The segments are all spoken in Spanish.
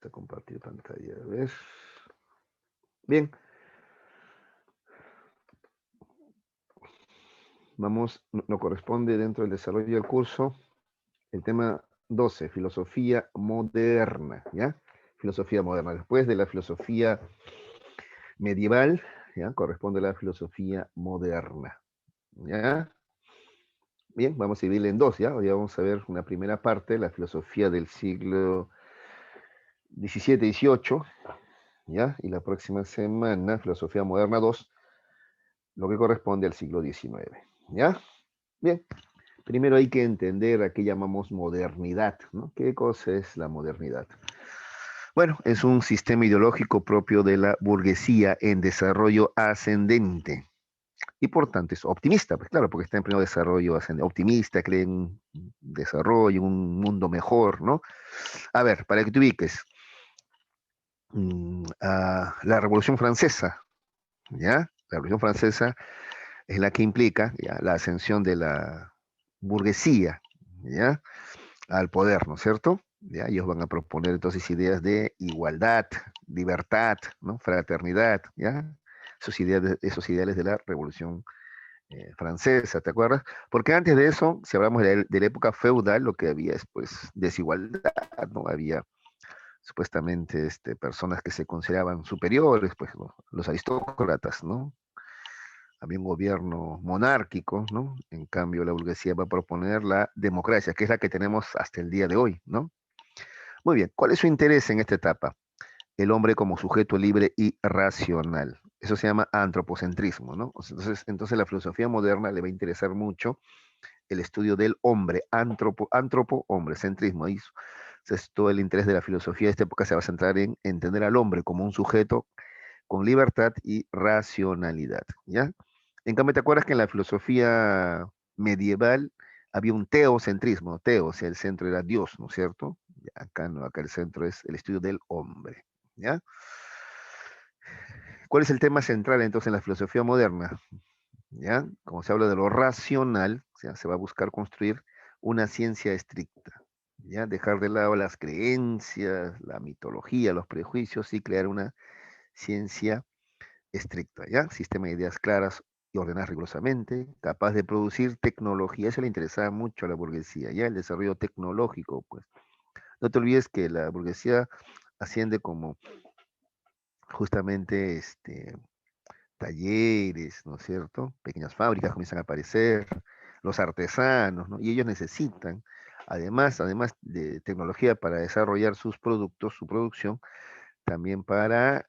a compartir pantalla. A ver. Bien, vamos, nos corresponde dentro del desarrollo del curso el tema 12, filosofía moderna, ¿ya? Filosofía moderna. Después de la filosofía medieval, ¿ya? Corresponde a la filosofía moderna, ¿ya? Bien, vamos a dividirla en dos, ¿ya? Hoy vamos a ver una primera parte, la filosofía del siglo XVII, XVIII, ¿ya? Y la próxima semana, filosofía moderna 2, lo que corresponde al siglo XIX, ¿ya? Bien, primero hay que entender a qué llamamos modernidad, ¿no? ¿Qué cosa es la modernidad? Bueno, es un sistema ideológico propio de la burguesía en desarrollo ascendente y por tanto es optimista, pues claro, porque está en pleno desarrollo ascendente, optimista, cree en un desarrollo, un mundo mejor, ¿no? A ver, para que te ubiques, la Revolución Francesa, ¿ya? La Revolución Francesa es la que implica ¿ya? La ascensión de la burguesía, ¿ya? Al poder, ¿no es cierto? ¿Ya? Ellos van a proponer entonces ideas de igualdad, libertad, ¿no? Fraternidad, ¿ya? Esos ideales de la Revolución Francesa, ¿te acuerdas? Porque antes de eso, si hablamos de la época feudal, lo que había es pues desigualdad, ¿no? Había supuestamente personas que se consideraban superiores, pues ¿no? Los aristócratas, ¿no? Había un gobierno monárquico, ¿no? En cambio, la burguesía va a proponer la democracia, que es la que tenemos hasta el día de hoy, ¿no? Muy bien, ¿cuál es su interés en esta etapa? El hombre como sujeto libre y racional. Eso se llama antropocentrismo, ¿no? Entonces la filosofía moderna le va a interesar mucho el estudio del hombre, hombre, centrismo. Ahí, entonces, todo el interés de la filosofía de esta época se va a centrar en entender al hombre como un sujeto con libertad y racionalidad, ¿ya? En cambio, ¿te acuerdas que en la filosofía medieval había un teocentrismo? Teo, o sea, el centro era Dios, ¿no es cierto? Ya, acá no, acá el centro es el estudio del hombre, ¿ya? ¿Cuál es el tema central entonces en la filosofía moderna? ¿Ya? Como se habla de lo racional, o sea, se va a buscar construir una ciencia estricta, ¿ya? Dejar de lado las creencias, la mitología, los prejuicios y crear una ciencia estricta, ¿ya? Sistema de ideas claras y ordenadas rigurosamente, capaz de producir tecnología. Eso le interesaba mucho a la burguesía, ¿ya? El desarrollo tecnológico, pues. No te olvides que la burguesía asciende como justamente talleres, ¿no es cierto? Pequeñas fábricas comienzan a aparecer, los artesanos, ¿no? Y ellos necesitan, además de tecnología para desarrollar sus productos, su producción, también para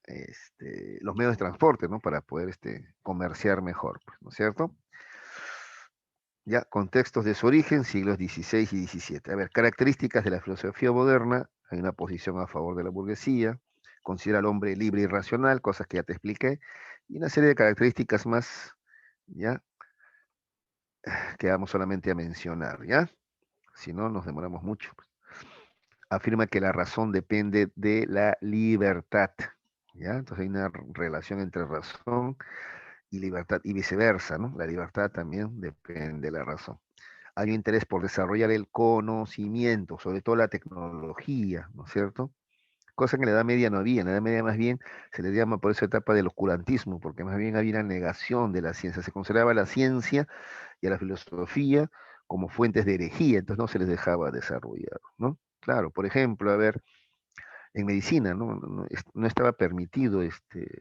los medios de transporte, ¿no? Para poder comerciar mejor, pues, ¿no es cierto? Ya, contextos de su origen, siglos XVI y XVII. A ver, características de la filosofía moderna, hay una posición a favor de la burguesía, considera al hombre libre y racional, cosas que ya te expliqué, y una serie de características más, ¿ya? Que vamos solamente a mencionar, ¿ya? Si no, nos demoramos mucho. Afirma que la razón depende de la libertad, ¿ya? Entonces hay una relación entre razón y libertad y viceversa, ¿no? La libertad también depende de la razón. Hay un interés por desarrollar el conocimiento, sobre todo la tecnología, ¿no es cierto? Cosa que en la Edad Media no había. En la Edad Media más bien se le llama por esa etapa del oscurantismo, porque más bien había una negación de la ciencia. Se consideraba la ciencia y a la filosofía como fuentes de herejía, entonces no se les dejaba desarrollar, ¿no? Claro, por ejemplo, a ver, en medicina, no estaba permitido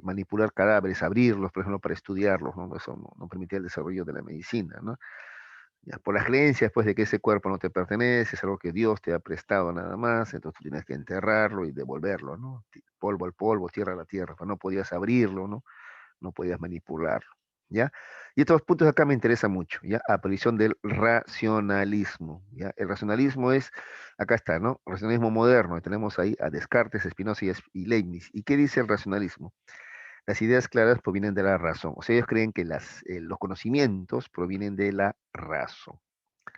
manipular cadáveres, abrirlos, por ejemplo, para estudiarlos, ¿no? Eso no permitía el desarrollo de la medicina, ¿no? Ya, por las creencias, pues, de que ese cuerpo no te pertenece, es algo que Dios te ha prestado nada más, entonces tú tienes que enterrarlo y devolverlo, ¿no? Polvo al polvo, tierra a la tierra, pues no podías abrirlo, ¿no? No podías manipularlo, ¿ya? Y estos puntos acá me interesan mucho, ¿ya? Aparición del racionalismo, ¿ya? El racionalismo es, acá está, ¿no? Racionalismo moderno, y tenemos ahí a Descartes, Spinoza y Leibniz. ¿Y qué dice el racionalismo? Las ideas claras provienen de la razón, o sea, ellos creen que los conocimientos provienen de la razón.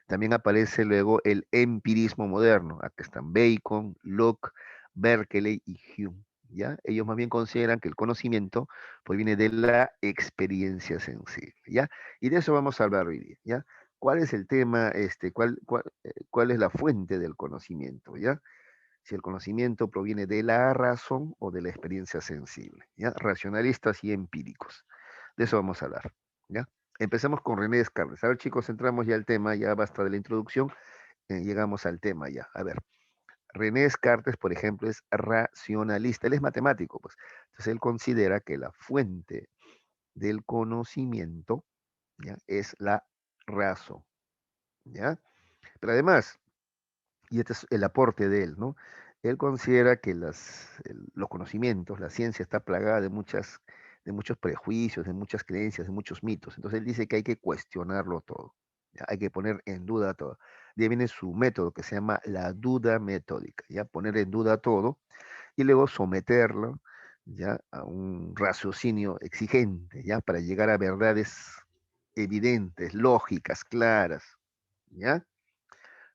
También aparece luego el empirismo moderno. Acá están Bacon, Locke, Berkeley y Hume. ¿Ya? Ellos más bien consideran que el conocimiento proviene de la experiencia sensible. ¿Ya? Y de eso vamos a hablar hoy día. ¿Ya? ¿Cuál es el tema? ¿Cuál es la fuente del conocimiento? ¿Ya? si el conocimiento proviene de la razón o de la experiencia sensible, ¿ya? Racionalistas y empíricos. De eso vamos a hablar, ¿ya? Empecemos con René Descartes. A ver, chicos, entramos ya al tema, ya basta de la introducción, llegamos al tema ya. A ver, René Descartes, por ejemplo, es racionalista, él es matemático, pues. Entonces él considera que la fuente del conocimiento, ¿ya? Es la razón, ¿ya? Pero además, y este es el aporte de él, ¿no? Él considera que los conocimientos, la ciencia está plagada de muchos prejuicios, de muchas creencias, de muchos mitos. Entonces él dice que hay que cuestionarlo todo, ¿ya? Hay que poner en duda todo. De ahí viene su método que se llama la duda metódica, ¿ya? Poner en duda todo y luego someterlo, ¿ya? A un raciocinio exigente, ¿ya? Para llegar a verdades evidentes, lógicas, claras, ¿ya?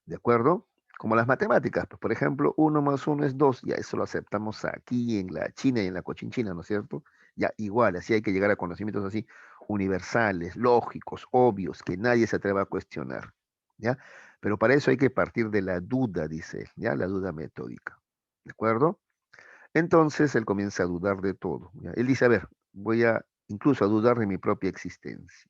¿De acuerdo? Como las matemáticas, pues, por ejemplo, uno más uno es 2, ya eso lo aceptamos aquí en la China y en la Cochinchina, ¿no es cierto? Ya igual, así hay que llegar a conocimientos así universales, lógicos, obvios, que nadie se atreva a cuestionar, ¿ya? Pero para eso hay que partir de la duda, dice él, ¿ya? La duda metódica, ¿de acuerdo? Entonces él comienza a dudar de todo, ¿ya? Él dice, a ver, voy a incluso a dudar de mi propia existencia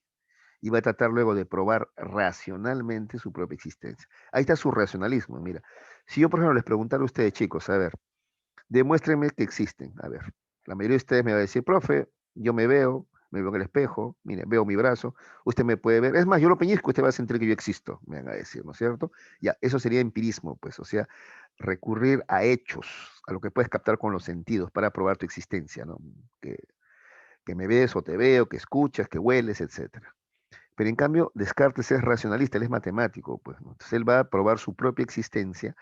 y va a tratar luego de probar racionalmente su propia existencia. Ahí está su racionalismo, mira. Si yo, por ejemplo, les preguntara a ustedes, chicos, a ver, demuéstrenme que existen. A ver, la mayoría de ustedes me va a decir, profe, yo me veo en el espejo, mire, veo mi brazo, usted me puede ver. Es más, yo lo peñizco, usted va a sentir que yo existo, me van a decir, ¿no es cierto? Ya, eso sería empirismo, pues, o sea, recurrir a hechos, a lo que puedes captar con los sentidos para probar tu existencia, ¿no? Que, que me ves o te veo, que escuchas, que hueles, etcétera. Pero en cambio, Descartes es racionalista, él es matemático, pues, ¿no? Entonces él va a probar su propia existencia,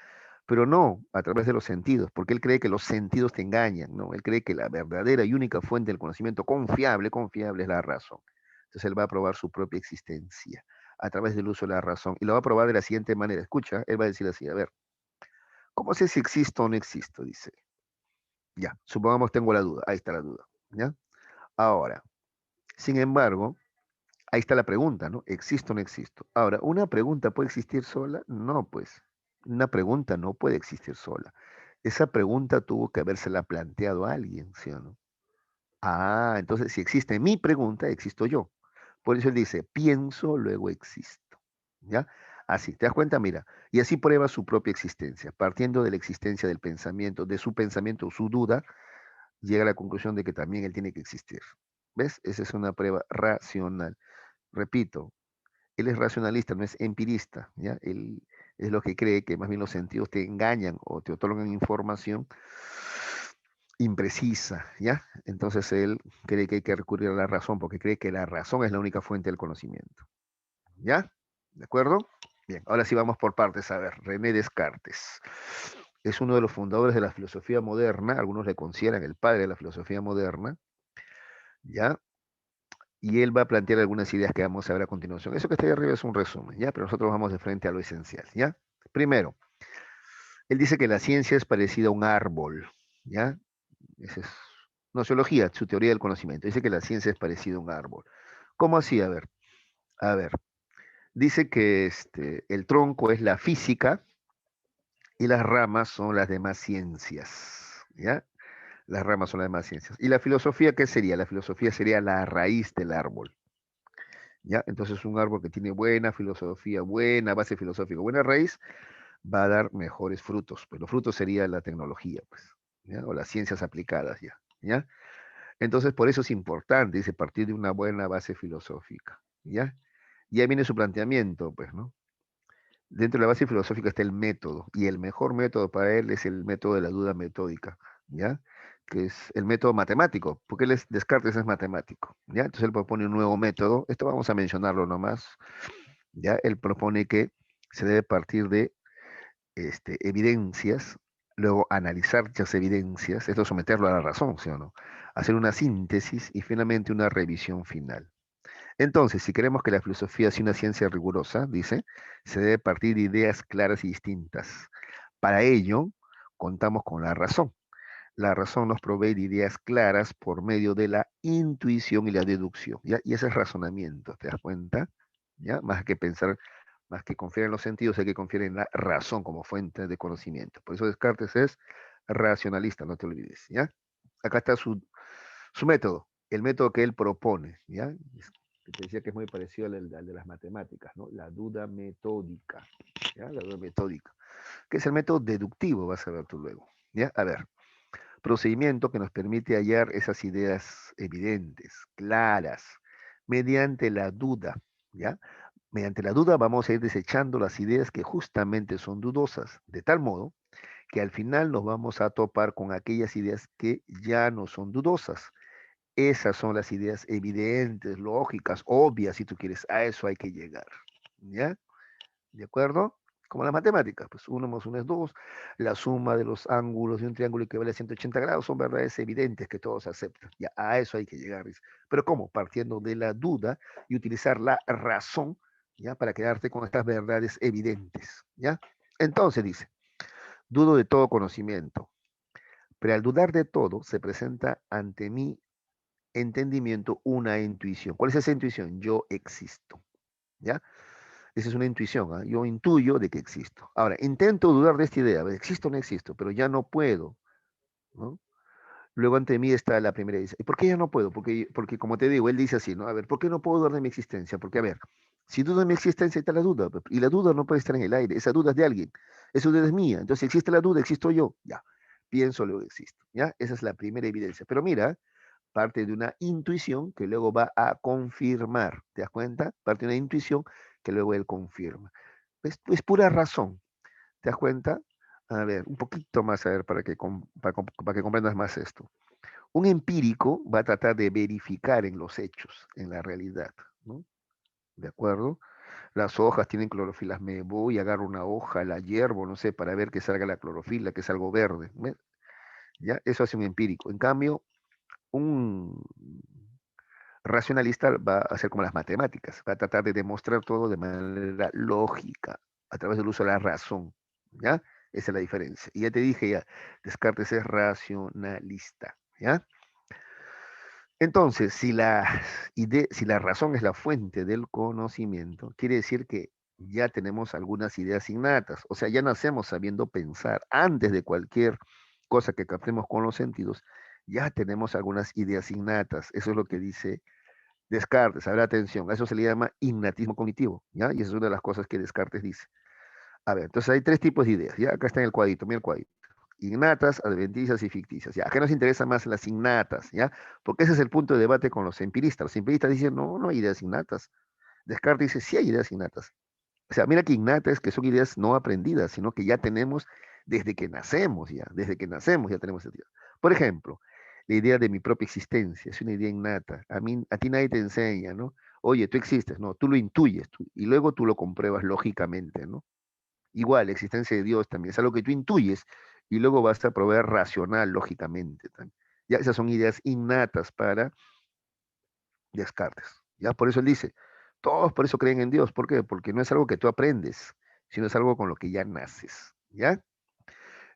pero no a través de los sentidos, porque él cree que los sentidos te engañan, ¿no? Él cree que la verdadera y única fuente del conocimiento confiable es la razón. Entonces él va a probar su propia existencia a través del uso de la razón y lo va a probar de la siguiente manera. Escucha, él va a decir así, a ver, ¿cómo sé si existo o no existo? Dice. Ya, supongamos tengo la duda, ahí está la duda, ¿ya? Ahora, sin embargo, ahí está la pregunta, ¿no? ¿Existo o no existo? Ahora, ¿una pregunta puede existir sola? No, pues. Una pregunta no puede existir sola. Esa pregunta tuvo que habérsela planteado a alguien, ¿sí o no? Ah, entonces si existe mi pregunta, existo yo. Por eso él dice, pienso, luego existo. ¿Ya? Así, ¿te das cuenta? Mira, y así prueba su propia existencia. Partiendo de la existencia del pensamiento, de su pensamiento, su duda, llega a la conclusión de que también él tiene que existir. ¿Ves? Esa es una prueba racional. Repito, él es racionalista, no es empirista, ¿ya? Él es lo que cree que más bien los sentidos te engañan o te otorgan información imprecisa, ¿ya? Entonces él cree que hay que recurrir a la razón porque cree que la razón es la única fuente del conocimiento, ¿ya? ¿De acuerdo? Bien, ahora sí vamos por partes. A ver, René Descartes es uno de los fundadores de la filosofía moderna, algunos le consideran el padre de la filosofía moderna, ¿ya? Y él va a plantear algunas ideas que vamos a ver a continuación. Eso que está ahí arriba es un resumen, ¿ya? Pero nosotros vamos de frente a lo esencial, ¿ya? Primero, él dice que la ciencia es parecida a un árbol, ¿ya? Esa es nociología, su teoría del conocimiento. Dice que la ciencia es parecida a un árbol. ¿Cómo así? A ver. Dice que el tronco es la física y las ramas son las demás ciencias, ¿ya? Las ramas son las demás ciencias. ¿Y la filosofía qué sería? La filosofía sería la raíz del árbol. ¿Ya? Entonces un árbol que tiene buena filosofía, buena base filosófica, buena raíz, va a dar mejores frutos. Pues los frutos sería la tecnología, pues, ¿ya? O las ciencias aplicadas ya, ¿ya? Entonces por eso es importante, dice, partir de una buena base filosófica, ¿ya? Y ahí viene su planteamiento, pues, ¿no? Dentro de la base filosófica está el método, y el mejor método para él es el método de la duda metódica, ¿ya? Que es el método matemático, porque Descartes es matemático, ¿ya? Entonces él propone un nuevo método, esto vamos a mencionarlo nomás, ¿ya? Él propone que se debe partir de evidencias, luego analizar dichas evidencias, esto someterlo a la razón, ¿sí o no? Hacer una síntesis y finalmente una revisión final. Entonces, si queremos que la filosofía sea una ciencia rigurosa, dice, se debe partir de ideas claras y distintas. Para ello, contamos con la razón. La razón nos provee de ideas claras por medio de la intuición y la deducción, ¿ya? Y ese es razonamiento, ¿te das cuenta? ¿Ya? Más que pensar Más que confiar en los sentidos, hay que confiar en la razón como fuente de conocimiento. Por eso Descartes es racionalista, no te olvides, ¿ya? Acá está su método, el método que él propone, ¿ya? Te decía que es muy parecido al de las matemáticas, ¿no? La duda metódica, ¿ya? La duda metódica, que es el método deductivo, vas a ver tú luego, ¿ya? A ver, procedimiento que nos permite hallar esas ideas evidentes, claras, mediante la duda, ¿ya? Mediante la duda vamos a ir desechando las ideas que justamente son dudosas, de tal modo que al final nos vamos a topar con aquellas ideas que ya no son dudosas. Esas son las ideas evidentes, lógicas, obvias, si tú quieres. A eso hay que llegar. ¿Ya? ¿De acuerdo? Como las matemáticas, pues 1 más 1 es 2. La suma de los ángulos de un triángulo equivale a 180 grados son verdades evidentes que todos aceptan. Ya, a eso hay que llegar. Dice. Pero ¿cómo? Partiendo de la duda y utilizar la razón, ¿ya? Para quedarte con estas verdades evidentes. ¿Ya? Entonces dice, dudo de todo conocimiento, pero al dudar de todo se presenta ante mi entendimiento una intuición. ¿Cuál es esa intuición? Yo existo. ¿Ya? Esa es una intuición. ¿Ah? Yo intuyo de que existo. Ahora, intento dudar de esta idea. ¿Existo o no existo? Pero ya no puedo. ¿No? Luego ante mí está la primera. Dice, ¿y por qué ya no puedo? Porque como te digo, él dice así, ¿no? A ver, ¿por qué no puedo dudar de mi existencia? Porque, a ver, si dudo de mi existencia, está la duda. Y la duda no puede estar en el aire. Esa duda es de alguien. Esa duda es mía. Entonces, si existe la duda, existo yo. Ya. Pienso, luego existo. ¿Ya? Esa es la primera evidencia. Pero mira, parte de una intuición que luego va a confirmar. ¿Te das cuenta? Parte de una intuición que luego él confirma. Es pura razón. ¿Te das cuenta? A ver, un poquito más, a ver, para que comprendas más esto. Un empírico va a tratar de verificar en los hechos, en la realidad, ¿no? ¿De acuerdo? Las hojas tienen clorofilas, me voy, agarro una hoja, la hiervo, no sé, para ver que salga la clorofila, que es algo verde. ¿Ves? ¿Ya? Eso hace un empírico. En cambio, un racionalista va a hacer como las matemáticas, va a tratar de demostrar todo de manera lógica, a través del uso de la razón, ¿ya? Esa es la diferencia. Y ya te dije ya, Descartes es racionalista, ¿ya? Entonces, si la razón es la fuente del conocimiento, quiere decir que ya tenemos algunas ideas innatas, o sea, ya nacemos sabiendo pensar antes de cualquier cosa que captemos con los sentidos, ya tenemos algunas ideas innatas. Eso es lo que dice Descartes, habrá atención, a eso se le llama innatismo cognitivo, ¿ya? Y esa es una de las cosas que Descartes dice. A ver, entonces hay tres tipos de ideas, ¿ya? Acá está en el cuadrito, mira el cuadrito. Innatas, adventicias y ficticias, ¿ya? Acá nos interesan más las innatas, ¿ya? Porque ese es el punto de debate con los empiristas. Los empiristas dicen, no, no hay ideas innatas. Descartes dice, sí hay ideas innatas. O sea, mira que innatas que son ideas no aprendidas, sino que ya tenemos desde que nacemos ya tenemos esa idea. Por ejemplo, la idea de mi propia existencia es una idea innata. A ti nadie te enseña, ¿no? Oye, tú existes, no, tú lo intuyes y luego tú lo compruebas lógicamente, ¿no? Igual, la existencia de Dios también es algo que tú intuyes y luego vas a probar racional, lógicamente también. Ya esas son ideas innatas para Descartes. Ya por eso él dice, todos por eso creen en Dios. ¿Por qué? Porque no es algo que tú aprendes, sino es algo con lo que ya naces. ¿Ya?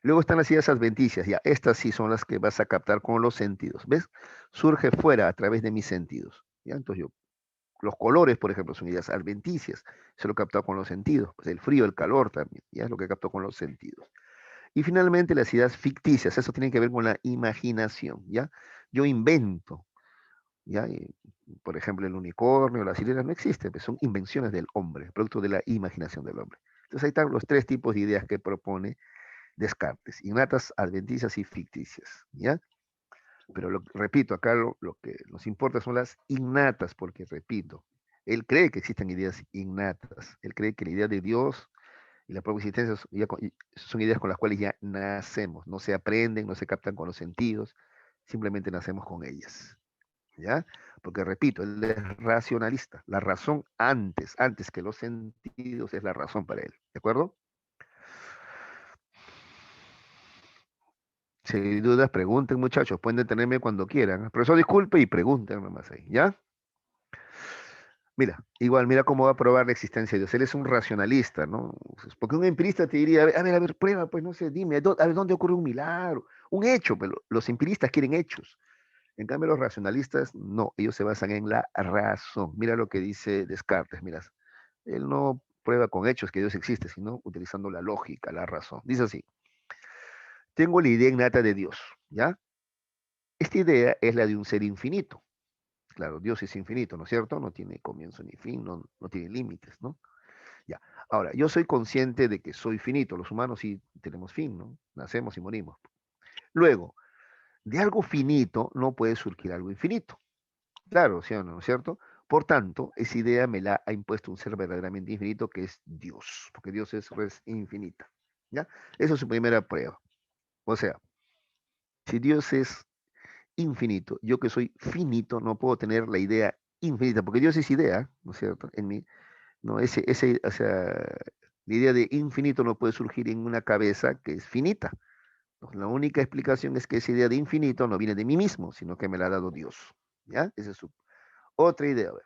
Luego están las ideas adventicias. Ya, estas sí son las que vas a captar con los sentidos. ¿Ves? Surge fuera a través de mis sentidos. ¿Ya? Entonces yo, los colores, por ejemplo, son ideas adventicias. Eso lo he captado con los sentidos. Pues el frío, el calor también. Ya es lo que capto con los sentidos. Y finalmente las ideas ficticias. Eso tiene que ver con la imaginación. ¿Ya? Yo invento. ¿Ya? Por ejemplo, el unicornio, las sirenas no existen, pues son invenciones del hombre, producto de la imaginación del hombre. Entonces ahí están los tres tipos de ideas que propone Descartes, innatas, adventicias y ficticias, ¿ya? Pero repito, acá lo que nos importa son las innatas, porque repito, él cree que existen ideas innatas, él cree que la idea de Dios y la propia existencia son ideas con las cuales ya nacemos, no se aprenden, no se captan con los sentidos, simplemente nacemos con ellas. ¿Ya? Porque repito, él es racionalista. La razón antes que los sentidos es la razón para él. ¿De acuerdo? Si hay dudas, pregunten, muchachos. Pueden detenerme cuando quieran. Profesor, disculpe y pregunten nomás ahí. ¿Ya? Mira, igual, mira cómo va a probar la existencia de Dios. Él es un racionalista, ¿no? Porque un empirista te diría, a ver, prueba, pues no sé, dime, a ver, ¿dónde ocurre un milagro? Un hecho, pero los empiristas quieren hechos. En cambio, los racionalistas, no, ellos se basan en la razón. Mira lo que dice Descartes, mira, él no prueba con hechos que Dios existe, sino utilizando la lógica, la razón. Dice así, tengo la idea innata de Dios, ¿ya? Esta idea es la de un ser infinito. Claro, Dios es infinito, ¿no es cierto? No tiene comienzo ni fin, no tiene límites, ¿no? Ya. Ahora, yo soy consciente de que soy finito. Los humanos sí tenemos fin, ¿no? Nacemos y morimos. Luego, de algo finito no puede surgir algo infinito. Claro, ¿sí o no? ¿No es cierto? Por tanto, esa idea me la ha impuesto un ser verdaderamente infinito que es Dios, porque Dios es res infinita. ¿Ya? Esa es su primera prueba. O sea, si Dios es infinito, yo que soy finito no puedo tener la idea infinita, porque Dios es idea, ¿no es cierto? En mí, no, o sea, la idea de infinito no puede surgir en una cabeza que es finita. La única explicación es que esa idea de infinito no viene de mí mismo, sino que me la ha dado Dios. ¿Ya? Esa es su otra idea. A ver,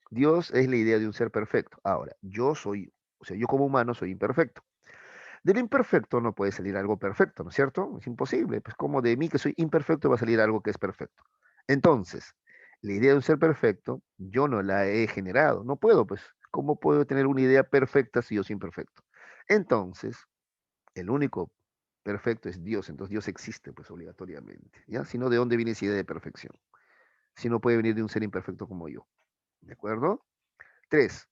Dios es la idea de un ser perfecto. Ahora, yo soy, o sea, yo como humano soy imperfecto. Del imperfecto no puede salir algo perfecto, ¿no es cierto? Es imposible. Pues como de mí que soy imperfecto va a salir algo que es perfecto. Entonces, la idea de un ser perfecto, yo no la he generado. No puedo, pues, ¿cómo puedo tener una idea perfecta si yo soy imperfecto? Entonces, el único perfecto es Dios. Entonces Dios existe, pues, obligatoriamente. ¿Ya? Si no, ¿de dónde viene esa idea de perfección? Si no puede venir de un ser imperfecto como yo. ¿De acuerdo? Tres,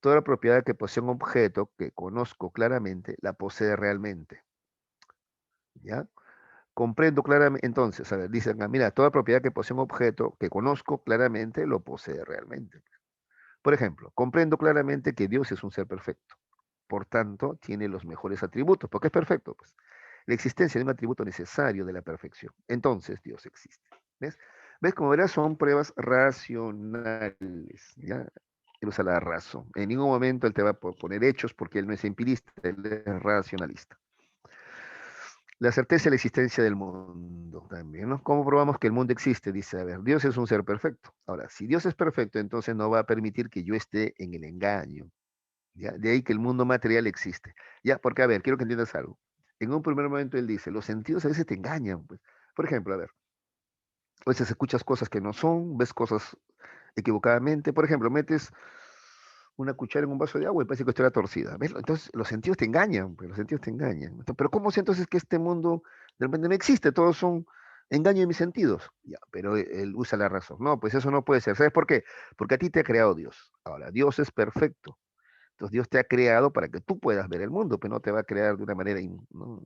toda propiedad que posee un objeto que conozco claramente, la posee realmente. ¿Ya? Comprendo claramente, entonces, a ver, dicen, mira, toda propiedad que posee un objeto que conozco claramente, lo posee realmente. Por ejemplo, comprendo claramente que Dios es un ser perfecto. Por tanto, tiene los mejores atributos, porque es perfecto, pues. La existencia de un atributo necesario de la perfección. Entonces, Dios existe. ¿Ves? ¿Ves? Como verás, son pruebas racionales, ¿ya? Él usa la razón. En ningún momento él te va a poner hechos porque él no es empirista, él es racionalista. La certeza de la existencia del mundo también, ¿no? ¿Cómo probamos que el mundo existe? Dice, a ver, Dios es un ser perfecto. Ahora, si Dios es perfecto, entonces no va a permitir que yo esté en el engaño. ¿Ya? De ahí que el mundo material existe. Ya, porque, a ver, quiero que entiendas algo. En un primer momento él dice, los sentidos a veces te engañan, pues. Por ejemplo, a ver, a veces escuchas cosas que no son, ves cosas equivocadamente. Por ejemplo, metes una cuchara en un vaso de agua y parece que estuviera torcida. ¿Ves? Entonces, los sentidos te engañan, pues, los sentidos te engañan. Pero ¿cómo sé entonces que este mundo de repente no existe? Todos son engaño de mis sentidos. Ya, pero él usa la razón. No, pues eso no puede ser. ¿Sabes por qué? Porque a ti te ha creado Dios. Ahora, Dios es perfecto. Entonces, Dios te ha creado para que tú puedas ver el mundo, pero no te va a crear de una manera ¿no?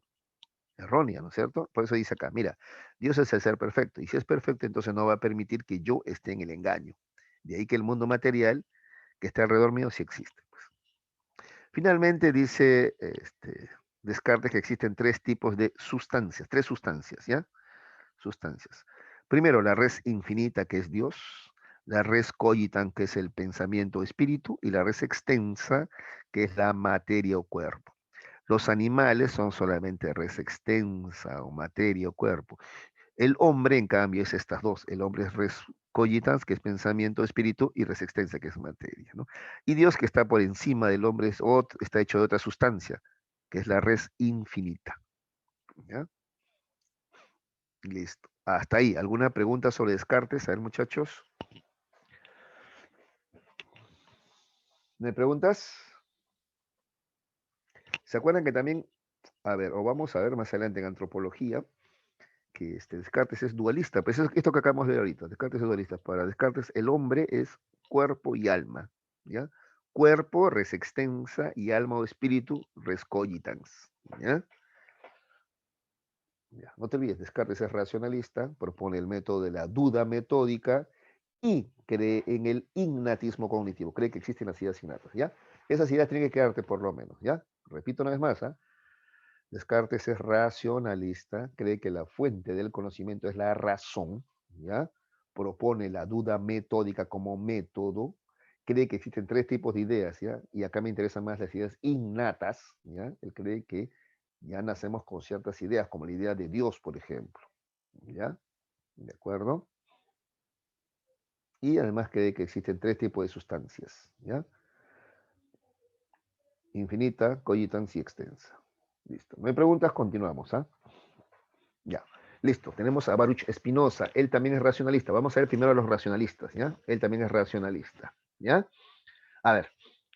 errónea, ¿no es cierto? Por eso dice acá, mira, Dios es el ser perfecto. Y si es perfecto, entonces no va a permitir que yo esté en el engaño. De ahí que el mundo material que está alrededor mío sí existe. Finalmente dice Descartes que existen tres tipos de sustancias, tres sustancias, ¿ya? Sustancias. Primero, la res infinita, que es Dios, la res cogitan, que es el pensamiento o espíritu, y la res extensa, que es la materia o cuerpo. Los animales son solamente res extensa o materia o cuerpo. El hombre, en cambio, es estas dos. El hombre es res cogitans, que es pensamiento, espíritu, y res extensa, que es materia, ¿no? Y Dios, que está por encima del hombre, está hecho de otra sustancia, que es la res infinita. ¿Ya? Listo. Hasta ahí. ¿Alguna pregunta sobre Descartes? A ver, muchachos. ¿Me preguntas? ¿Se acuerdan que también, a ver, o vamos a ver más adelante en antropología, que Descartes es dualista? Pues esto que acabamos de ver ahorita, Descartes es dualista. Para Descartes el hombre es cuerpo y alma, ¿ya? Cuerpo, res extensa, y alma o espíritu, res cogitans, ¿ya? Ya. No te olvides, Descartes es racionalista, propone el método de la duda metódica y cree en el innatismo cognitivo, cree que existen las ideas innatas, ¿ya? Esas ideas tienen que quedarte por lo menos, ¿ya? Repito una vez más, ¿ah? Descartes es racionalista, cree que la fuente del conocimiento es la razón, ¿ya? Propone la duda metódica como método, cree que existen tres tipos de ideas, ¿ya? Y acá me interesan más las ideas innatas, ¿ya? Él cree que ya nacemos con ciertas ideas, como la idea de Dios, por ejemplo, ¿ya? ¿De acuerdo? Y además cree que existen tres tipos de sustancias, ¿ya? Infinita, cogitans y extensa. Listo. ¿No hay preguntas? Continuamos, ¿ah? Ya. Listo. Tenemos a Baruch Spinoza. Él también es racionalista. Vamos a ver primero a los racionalistas, ¿ya? Él también es racionalista, ¿ya? A ver.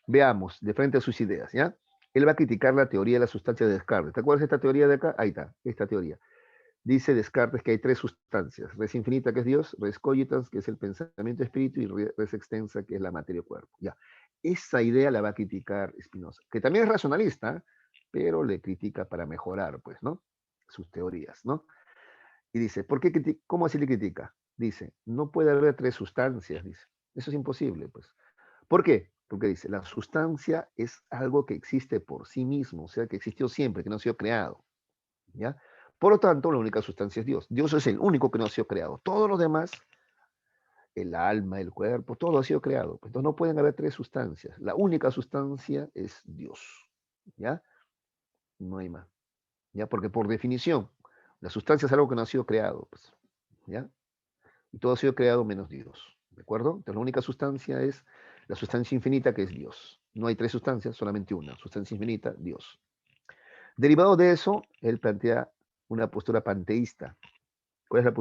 Veamos, de frente a sus ideas, ¿ya? Él va a criticar la teoría de la sustancia de Descartes. ¿Te acuerdas de esta teoría de acá? Ahí está, esta teoría. Dice Descartes que hay tres sustancias: res infinita, que es Dios; res cogitans, que es el pensamiento espíritu; y res extensa, que es la materia cuerpo. Ya. Esa idea la va a criticar Spinoza, que también es racionalista, pero le critica para mejorar, pues, ¿no? Sus teorías, ¿no? Y dice, ¿por qué cómo así le critica? Dice, no puede haber tres sustancias, dice. Eso es imposible, pues. ¿Por qué? Porque dice, la sustancia es algo que existe por sí mismo, o sea, que existió siempre, que no ha sido creado, ¿ya? Por lo tanto, la única sustancia es Dios. Dios es el único que no ha sido creado. Todo lo demás, el alma, el cuerpo, todo ha sido creado. Entonces no pueden haber tres sustancias. La única sustancia es Dios, ¿ya? No hay más, ¿ya? Porque por definición, la sustancia es algo que no ha sido creado, pues, ¿ya? Y todo ha sido creado menos Dios, ¿de acuerdo? Entonces la única sustancia es la sustancia infinita, que es Dios. No hay tres sustancias, solamente una. Sustancia infinita, Dios. Derivado de eso, él plantea una postura panteísta. ¿Cuál es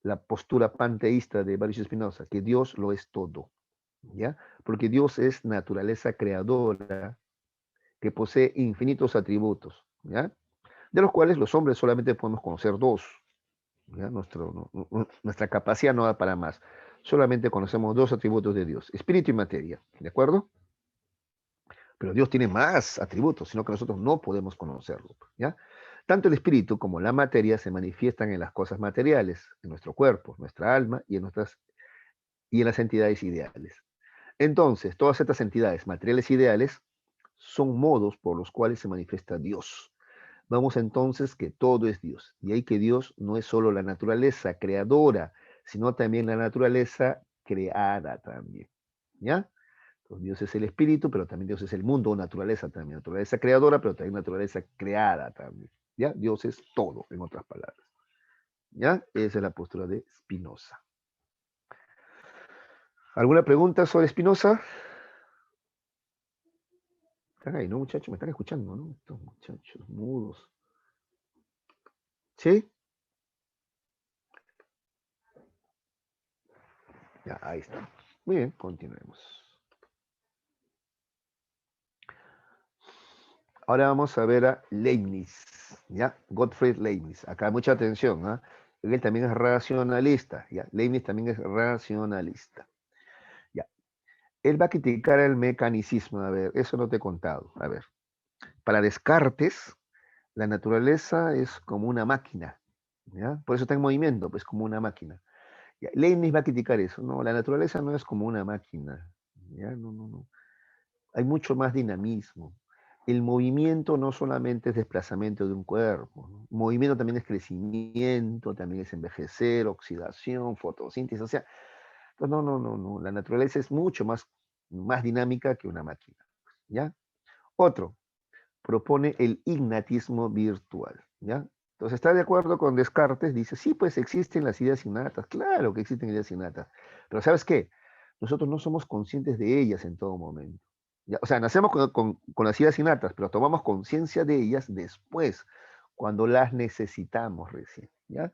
la postura panteísta de Baruch Spinoza? Que Dios lo es todo, ¿ya? Porque Dios es naturaleza creadora que posee infinitos atributos, ¿ya? De los cuales los hombres solamente podemos conocer dos, ¿ya? Nuestra capacidad no da para más. Solamente conocemos dos atributos de Dios: espíritu y materia, ¿de acuerdo? Pero Dios tiene más atributos, sino que nosotros no podemos conocerlo, ¿ya? Tanto el espíritu como la materia se manifiestan en las cosas materiales, en nuestro cuerpo, nuestra alma y en las entidades ideales. Entonces, todas estas entidades materiales ideales son modos por los cuales se manifiesta Dios. Vamos entonces que todo es Dios. Y ahí que Dios no es solo la naturaleza creadora, sino también la naturaleza creada también, ¿ya? Entonces, Dios es el espíritu, pero también Dios es el mundo, naturaleza también, naturaleza creadora, pero también naturaleza creada también, ¿ya? Dios es todo, en otras palabras, ¿ya? Esa es la postura de Spinoza. ¿Alguna pregunta sobre Spinoza? Están ahí, ¿no, muchachos? Me están escuchando, ¿no? Estos muchachos mudos. ¿Sí? Ya, ahí está. Muy bien, continuemos. Ahora vamos a ver a Leibniz, ¿ya? Gottfried Leibniz. Acá mucha atención, ¿ah? Él también es racionalista, ¿ya? Leibniz también es racionalista, ¿ya? Él va a criticar el mecanicismo. A ver, eso no te he contado. A ver, para Descartes, la naturaleza es como una máquina, ¿ya? Por eso está en movimiento, pues como una máquina. ¿Ya? Leibniz va a criticar eso. No, la naturaleza no es como una máquina, ¿ya? No, no, no. Hay mucho más dinamismo. El movimiento no solamente es desplazamiento de un cuerpo, ¿no? Movimiento también es crecimiento, también es envejecer, oxidación, fotosíntesis. O sea, pues no, no, no, no. La naturaleza es mucho más dinámica que una máquina, ¿ya? Otro, propone el ignatismo virtual, ¿ya? Entonces, ¿está de acuerdo con Descartes? Dice, sí, pues existen las ideas innatas. Claro que existen ideas innatas. Pero ¿sabes qué? Nosotros no somos conscientes de ellas en todo momento. ¿Ya? O sea, nacemos con las ideas innatas, pero tomamos conciencia de ellas después, cuando las necesitamos recién, ¿ya?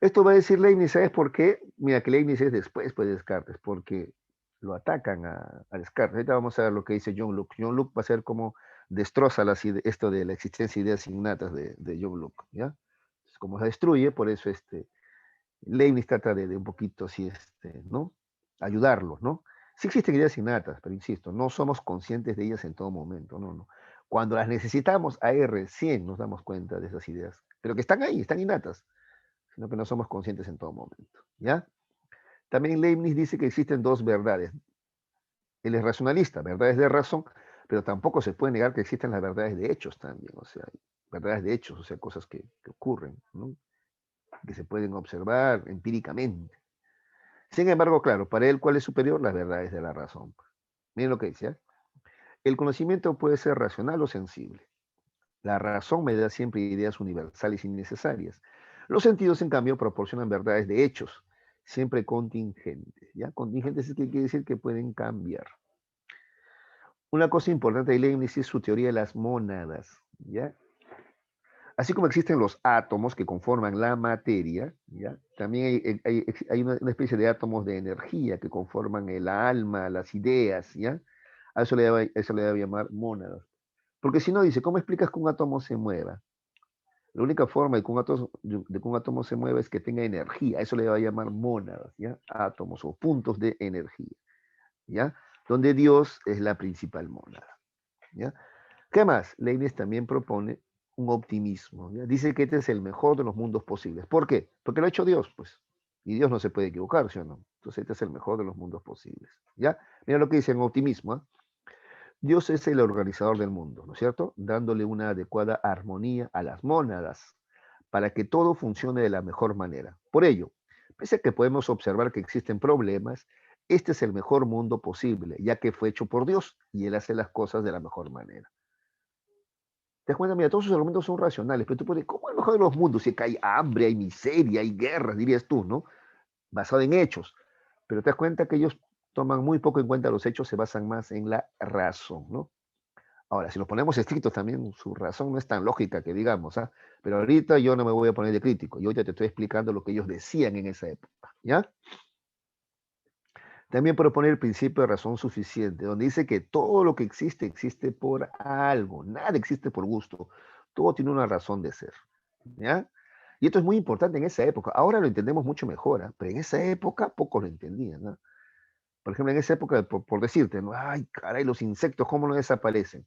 Esto va a decir Leibniz, ¿sabes por qué? Mira, que Leibniz es después pues, de Descartes, porque lo atacan a Descartes. Ahorita vamos a ver lo que dice John Locke. John Locke va a ser como destroza esto de la existencia de ideas innatas de John Locke, ¿ya? Entonces, como se destruye, por eso Leibniz trata de un poquito así, ¿no? Ayudarlos, ¿no? Sí existen ideas innatas, pero insisto, no somos conscientes de ellas en todo momento, no, no. Cuando las necesitamos, ahí recién nos damos cuenta de esas ideas, pero que están ahí, están innatas, sino que no somos conscientes en todo momento, ¿ya? También Leibniz dice que existen dos verdades. Él es racionalista, verdades de razón, pero tampoco se puede negar que existen las verdades de hechos también, o sea, verdades de hechos, o sea, cosas que ocurren, ¿no? Que se pueden observar empíricamente. Sin embargo, claro, para él, ¿cuál es superior? Las verdades de la razón. Miren lo que dice, ¿eh? El conocimiento puede ser racional o sensible. La razón me da siempre ideas universales y necesarias. Los sentidos, en cambio, proporcionan verdades de hechos, siempre contingentes. ¿Ya? Contingentes es que quiere decir que pueden cambiar. Una cosa importante de Leibniz es su teoría de las mónadas. ¿Ya? Así como existen los átomos que conforman la materia, ¿ya? También hay una especie de átomos de energía que conforman el alma, las ideas, ¿ya? A eso le debe llamar mónadas. Porque si no, dice, ¿cómo explicas que un átomo se mueva? La única forma de que un átomo se mueva es que tenga energía. Eso le va a llamar mónadas, ¿ya? Átomos o puntos de energía, ¿ya? Donde Dios es la principal mónada, ¿ya? ¿Qué más? Leibniz también propone un optimismo, ¿ya? Dice que este es el mejor de los mundos posibles. ¿Por qué? Porque lo ha hecho Dios, pues. Y Dios no se puede equivocar, ¿sí o no? Entonces este es el mejor de los mundos posibles, ¿ya? Mira lo que dice en optimismo, ¿eh? Dios es el organizador del mundo, ¿no es cierto? Dándole una adecuada armonía a las mónadas para que todo funcione de la mejor manera. Por ello, pese a que podemos observar que existen problemas, este es el mejor mundo posible, ya que fue hecho por Dios y Él hace las cosas de la mejor manera. Te das cuenta, mira, todos sus argumentos son racionales, pero tú puedes, ¿cómo es el mejor de los mundos? Si es que hay hambre, hay miseria, hay guerras, dirías tú, ¿no? Basado en hechos. Pero te das cuenta que ellos toman muy poco en cuenta los hechos, se basan más en la razón, ¿no? Ahora, si nos ponemos estrictos también, su razón no es tan lógica que digamos, ¿ah? Pero ahorita yo no me voy a poner de crítico, yo ya te estoy explicando lo que ellos decían en esa época, ¿ya? También propone el principio de razón suficiente, donde dice que todo lo que existe existe por algo, nada existe por gusto, todo tiene una razón de ser, ¿ya? Y esto es muy importante en esa época, ahora lo entendemos mucho mejor, ¿ah? Pero en esa época pocos lo entendían, ¿no? Por ejemplo, en esa época, por decirte, ¿no? Ay, caray, los insectos, ¿cómo no desaparecen?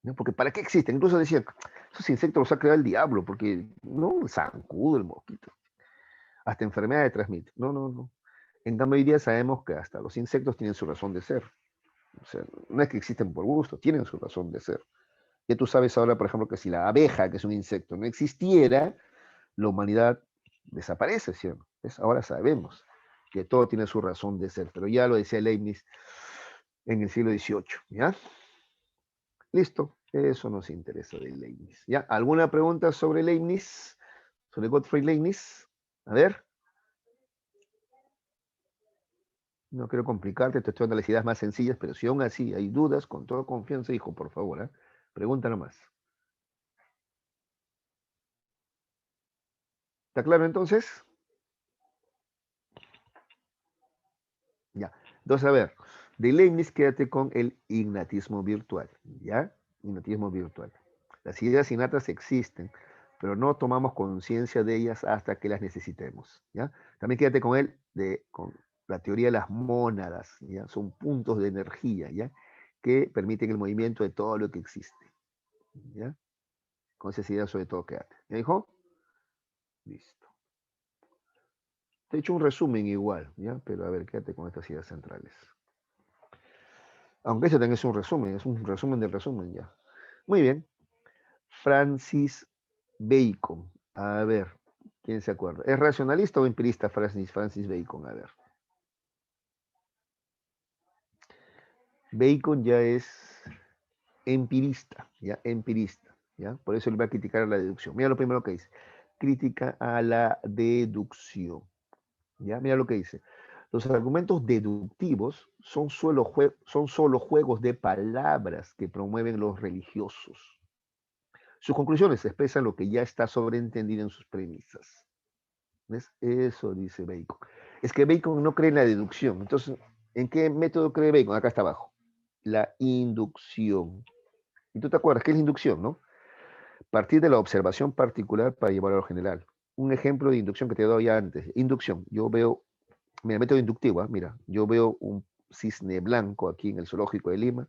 ¿No? Porque ¿para qué existen? Incluso decían, esos insectos los ha creado el diablo, porque no, el zancudo, el mosquito, hasta enfermedades transmiten. No, no, no. En cambio, hoy día sabemos que hasta los insectos tienen su razón de ser. O sea, no es que existen por gusto, tienen su razón de ser. Ya tú sabes ahora, por ejemplo, que si la abeja, que es un insecto, no existiera, la humanidad desaparece, ¿cierto? Ahora sabemos que todo tiene su razón de ser, pero ya lo decía Leibniz en el siglo XVIII, ¿ya? Listo, eso nos interesa de Leibniz. ¿Ya? ¿Alguna pregunta sobre Leibniz? ¿Sobre Gottfried Leibniz? A ver, no quiero complicarte, te estoy dando las ideas más sencillas, pero si aún así hay dudas, con toda confianza, hijo, por favor, ¿eh? Pregunta nomás. ¿Está claro entonces? Ya. Entonces, a ver, de Leibniz quédate con el ignatismo virtual, ¿ya? Ignatismo virtual. Las ideas innatas existen, pero no tomamos conciencia de ellas hasta que las necesitemos, ¿ya? También quédate con con la teoría de las mónadas, ¿ya? Son puntos de energía, ¿ya? Que permiten el movimiento de todo lo que existe, ¿ya? Con esas ideas sobre todo quédate. ¿Ya dijo? Listo. Te he hecho un resumen igual, ¿ya? Pero a ver, quédate con estas ideas centrales. Aunque ese también es un resumen del resumen ya. Muy bien. Francis Bacon. A ver, ¿quién se acuerda? ¿Es racionalista o empirista Francis Bacon? A ver. Bacon ya es empirista, ya, empirista, ya. Por eso él va a criticar a la deducción. Mira lo primero que dice. Crítica a la deducción. Ya, mira lo que dice. Los argumentos deductivos son solo juegos de palabras que promueven los religiosos. Sus conclusiones expresan lo que ya está sobreentendido en sus premisas. ¿Ves? Eso dice Bacon. Es que Bacon no cree en la deducción. Entonces, ¿en qué método cree Bacon? Acá está abajo. La inducción. Y tú te acuerdas, ¿qué es la inducción, no? Partir de la observación particular para llevarlo a lo general. Un ejemplo de inducción que te he dado ya antes. Inducción. Yo veo, mira, método inductivo, ¿eh? Mira, yo veo un cisne blanco aquí en el zoológico de Lima,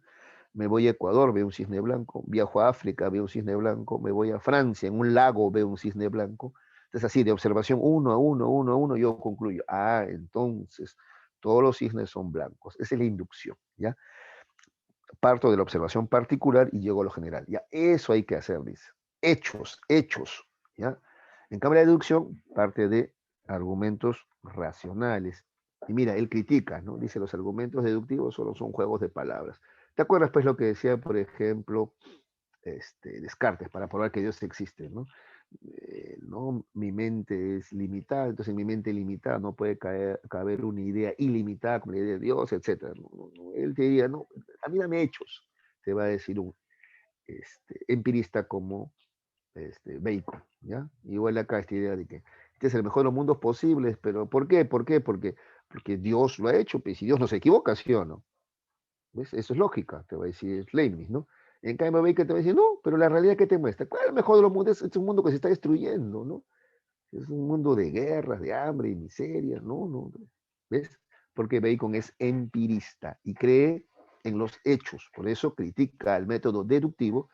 me voy a Ecuador, veo un cisne blanco, viajo a África, veo un cisne blanco, me voy a Francia, en un lago veo un cisne blanco. Entonces así, de observación uno a uno, uno a uno, yo concluyo, entonces todos los cisnes son blancos. Esa es la inducción, ¿ya? Parto de la observación particular y llego a lo general, ¿ya? Eso hay que hacer, dice. Hechos, hechos, ¿ya? En cambio, la deducción parte de argumentos racionales. Y mira, él critica, ¿no? Dice, los argumentos deductivos solo son juegos de palabras. ¿Te acuerdas, pues, lo que decía, por ejemplo, Descartes, para probar que Dios existe, ¿no? ¿No? Mi mente es limitada, entonces en mi mente limitada no puede caber una idea ilimitada como la idea de Dios, etc. ¿No? Él te diría, no, a mí dame hechos, te va a decir un empirista como Bacon, ¿ya? Igual acá esta idea de que este es el mejor de los mundos posibles, pero ¿por qué? ¿Por qué? Porque Dios lo ha hecho, pues si Dios no se equivoca, ¿sí o no? ¿Ves? Eso es lógica, te va a decir Leibniz, ¿no? En cambio, Bacon te va a decir, no, pero la realidad que te muestra, ¿cuál es el mejor de los mundos? Es un mundo que se está destruyendo, ¿no? Es un mundo de guerras, de hambre y miseria, no, no. ¿Ves? Porque Bacon es empirista y cree en los hechos, por eso critica el método deductivo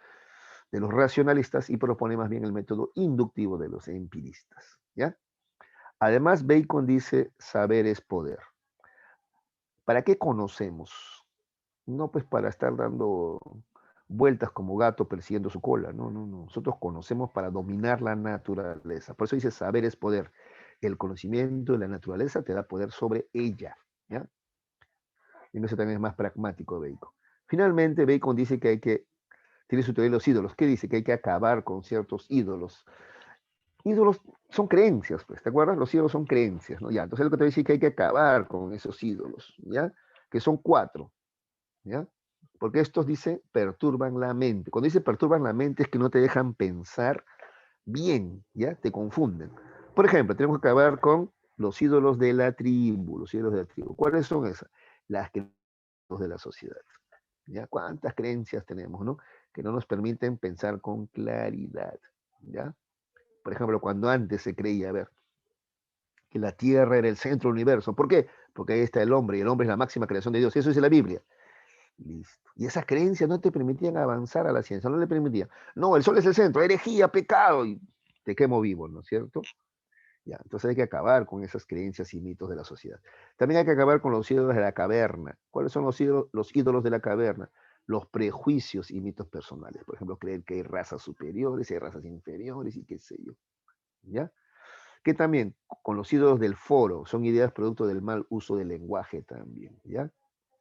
de los racionalistas y propone más bien el método inductivo de los empiristas, ¿ya? Además, Bacon dice, saber es poder. ¿Para qué conocemos? No, pues para estar dando vueltas como gato persiguiendo su cola. No, no, no. Nosotros conocemos para dominar la naturaleza. Por eso dice saber es poder. El conocimiento de la naturaleza te da poder sobre ella. ¿Ya? Y eso también es más pragmático de Bacon. Finalmente, Bacon dice que tiene su teoría de los ídolos. ¿Qué dice? Que hay que acabar con ciertos ídolos. Ídolos son creencias, pues, ¿te acuerdas? Los ídolos son creencias, ¿no? Ya, entonces lo que te dice es que hay que acabar con esos ídolos, ¿ya? Que son 4. ¿Ya? Porque estos, dice, perturban la mente. Cuando dice perturban la mente es que no te dejan pensar bien, ¿ya? Te confunden. Por ejemplo, tenemos que acabar con los ídolos de la tribu, los ídolos de la tribu. ¿Cuáles son esas? Las creencias de la sociedad. ¿Ya? ¿Cuántas creencias tenemos, no? Que no nos permiten pensar con claridad, ¿ya? Por ejemplo, cuando antes se creía, a ver, que la Tierra era el centro del universo. ¿Por qué? Porque ahí está el hombre, y el hombre es la máxima creación de Dios. Eso dice la Biblia. Listo. Y esas creencias no te permitían avanzar a la ciencia, no le permitían. No, el sol es el centro, herejía, pecado, y te quemo vivo, ¿no es cierto? Ya, entonces hay que acabar con esas creencias y mitos de la sociedad. También hay que acabar con los ídolos de la caverna. ¿Cuáles son los ídolos de la caverna? Los prejuicios y mitos personales. Por ejemplo, creer que hay razas superiores, hay razas inferiores y qué sé yo. ¿Ya? Que también con los ídolos del foro son ideas producto del mal uso del lenguaje también. ¿Ya? A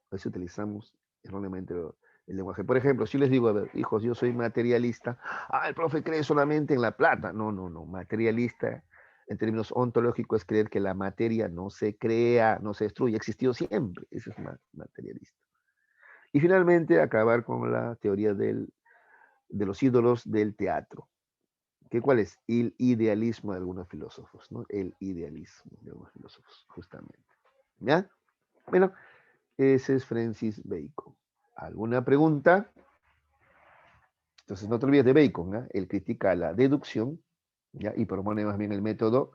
veces utilizamos erróneamente el lenguaje. Por ejemplo, si les digo, a ver, hijos, yo soy materialista, el profe cree solamente en la plata. No, no, no. Materialista, en términos ontológicos, es creer que la materia no se crea, no se destruye, ha existido siempre. Eso es materialista. Y finalmente, acabar con la teoría de los ídolos del teatro. ¿Cuál es? El idealismo de algunos filósofos, ¿no? El idealismo de algunos filósofos, justamente. ¿Ya? Bueno, ese es Francis Bacon. ¿Alguna pregunta? Entonces no te olvides de Bacon, ¿eh? Él critica la deducción, ¿ya? Y propone más bien el método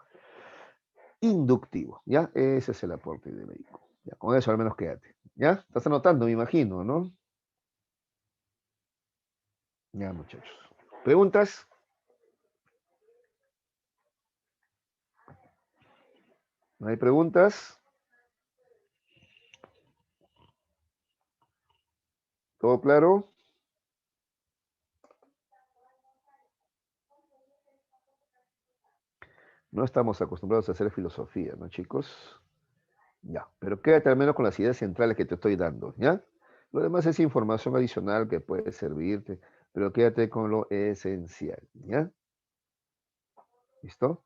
inductivo, ¿ya? Ese es el aporte de Bacon. Ya, con eso al menos quédate, ¿ya? Estás anotando, me imagino, ¿no? Ya, muchachos. ¿Preguntas? ¿No hay preguntas? ¿Todo claro? No estamos acostumbrados a hacer filosofía, ¿no, chicos? Ya, pero quédate al menos con las ideas centrales que te estoy dando, ¿ya? Lo demás es información adicional que puede servirte, pero quédate con lo esencial, ¿ya? ¿Listo?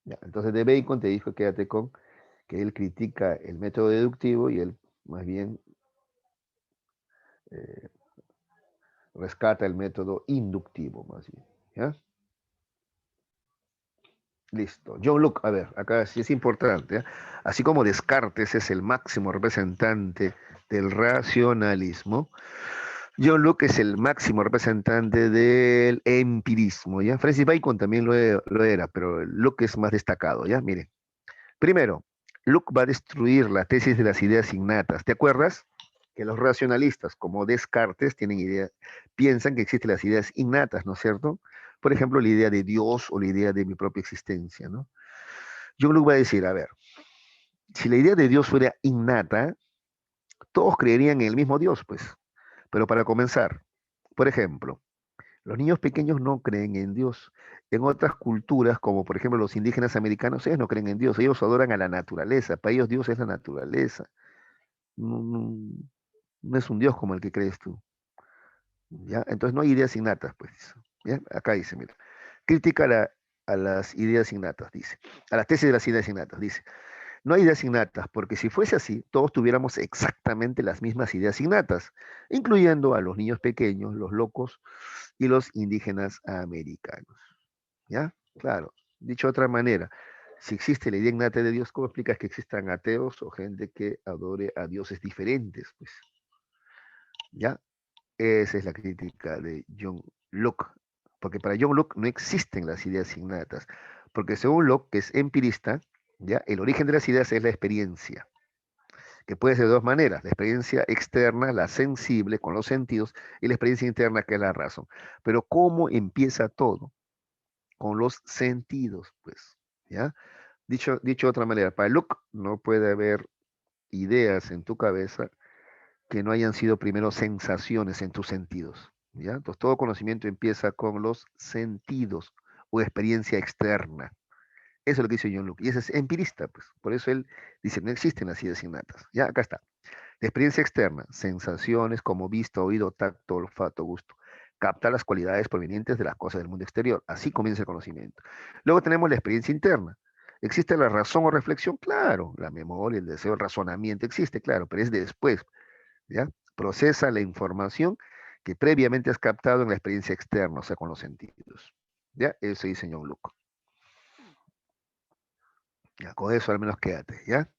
Ya, entonces de Bacon te dijo quédate con que él critica el método deductivo y él más bien eh, rescata el método inductivo, más bien, ¿ya? Listo. John Locke, a ver, acá sí es importante, ¿eh? Así como Descartes es el máximo representante del racionalismo, John Locke es el máximo representante del empirismo, ¿ya? Francis Bacon también lo era, pero Locke es más destacado, ¿ya? Miren, primero, Locke va a destruir la tesis de las ideas innatas. ¿Te acuerdas? Que los racionalistas, como Descartes, piensan que existen las ideas innatas, ¿no es cierto? Por ejemplo, la idea de Dios o la idea de mi propia existencia, ¿no? John Locke va a decir, a ver, si la idea de Dios fuera innata, todos creerían en el mismo Dios, pues. Pero para comenzar, por ejemplo, los niños pequeños no creen en Dios. En otras culturas, como por ejemplo los indígenas americanos, ellos no creen en Dios, ellos adoran a la naturaleza. Para ellos Dios es la naturaleza. No, no, no es un Dios como el que crees tú. ¿Ya? Entonces no hay ideas innatas, pues. ¿Ya? Acá dice, mira, crítica a las ideas innatas, dice, a las tesis de las ideas innatas, dice. No hay ideas innatas, porque si fuese así, todos tuviéramos exactamente las mismas ideas innatas, incluyendo a los niños pequeños, los locos y los indígenas americanos. ¿Ya? Claro. Dicho de otra manera, si existe la idea innata de Dios, ¿cómo explicas que existan ateos o gente que adore a dioses diferentes? Pues, ¿Ya? Esa es la crítica de John Locke, porque para John Locke no existen las ideas innatas, porque según Locke, que es empirista, ¿ya? El origen de las ideas es la experiencia, que puede ser de dos maneras, la experiencia externa, la sensible, con los sentidos, y la experiencia interna, que es la razón. Pero ¿cómo empieza todo? Con los sentidos, pues, ¿ya? Dicho de otra manera, para Locke no puede haber ideas en tu cabeza que no hayan sido primero sensaciones en tus sentidos, ¿ya? Entonces todo conocimiento empieza con los sentidos o experiencia externa. Eso es lo que dice John Locke. Y ese es empirista, pues. Por eso él dice, no existen las ideas innatas. Ya, acá está. La experiencia externa, sensaciones como vista, oído, tacto, olfato, gusto. Capta las cualidades provenientes de las cosas del mundo exterior. Así comienza el conocimiento. Luego tenemos la experiencia interna. ¿Existe la razón o reflexión? Claro. La memoria, el deseo, el razonamiento existe, claro, pero es de después. ¿Ya? Procesa la información que previamente has captado en la experiencia externa, o sea, con los sentidos. ¿Ya? Eso dice John Locke. Ya, con eso al menos quédate, ¿ya?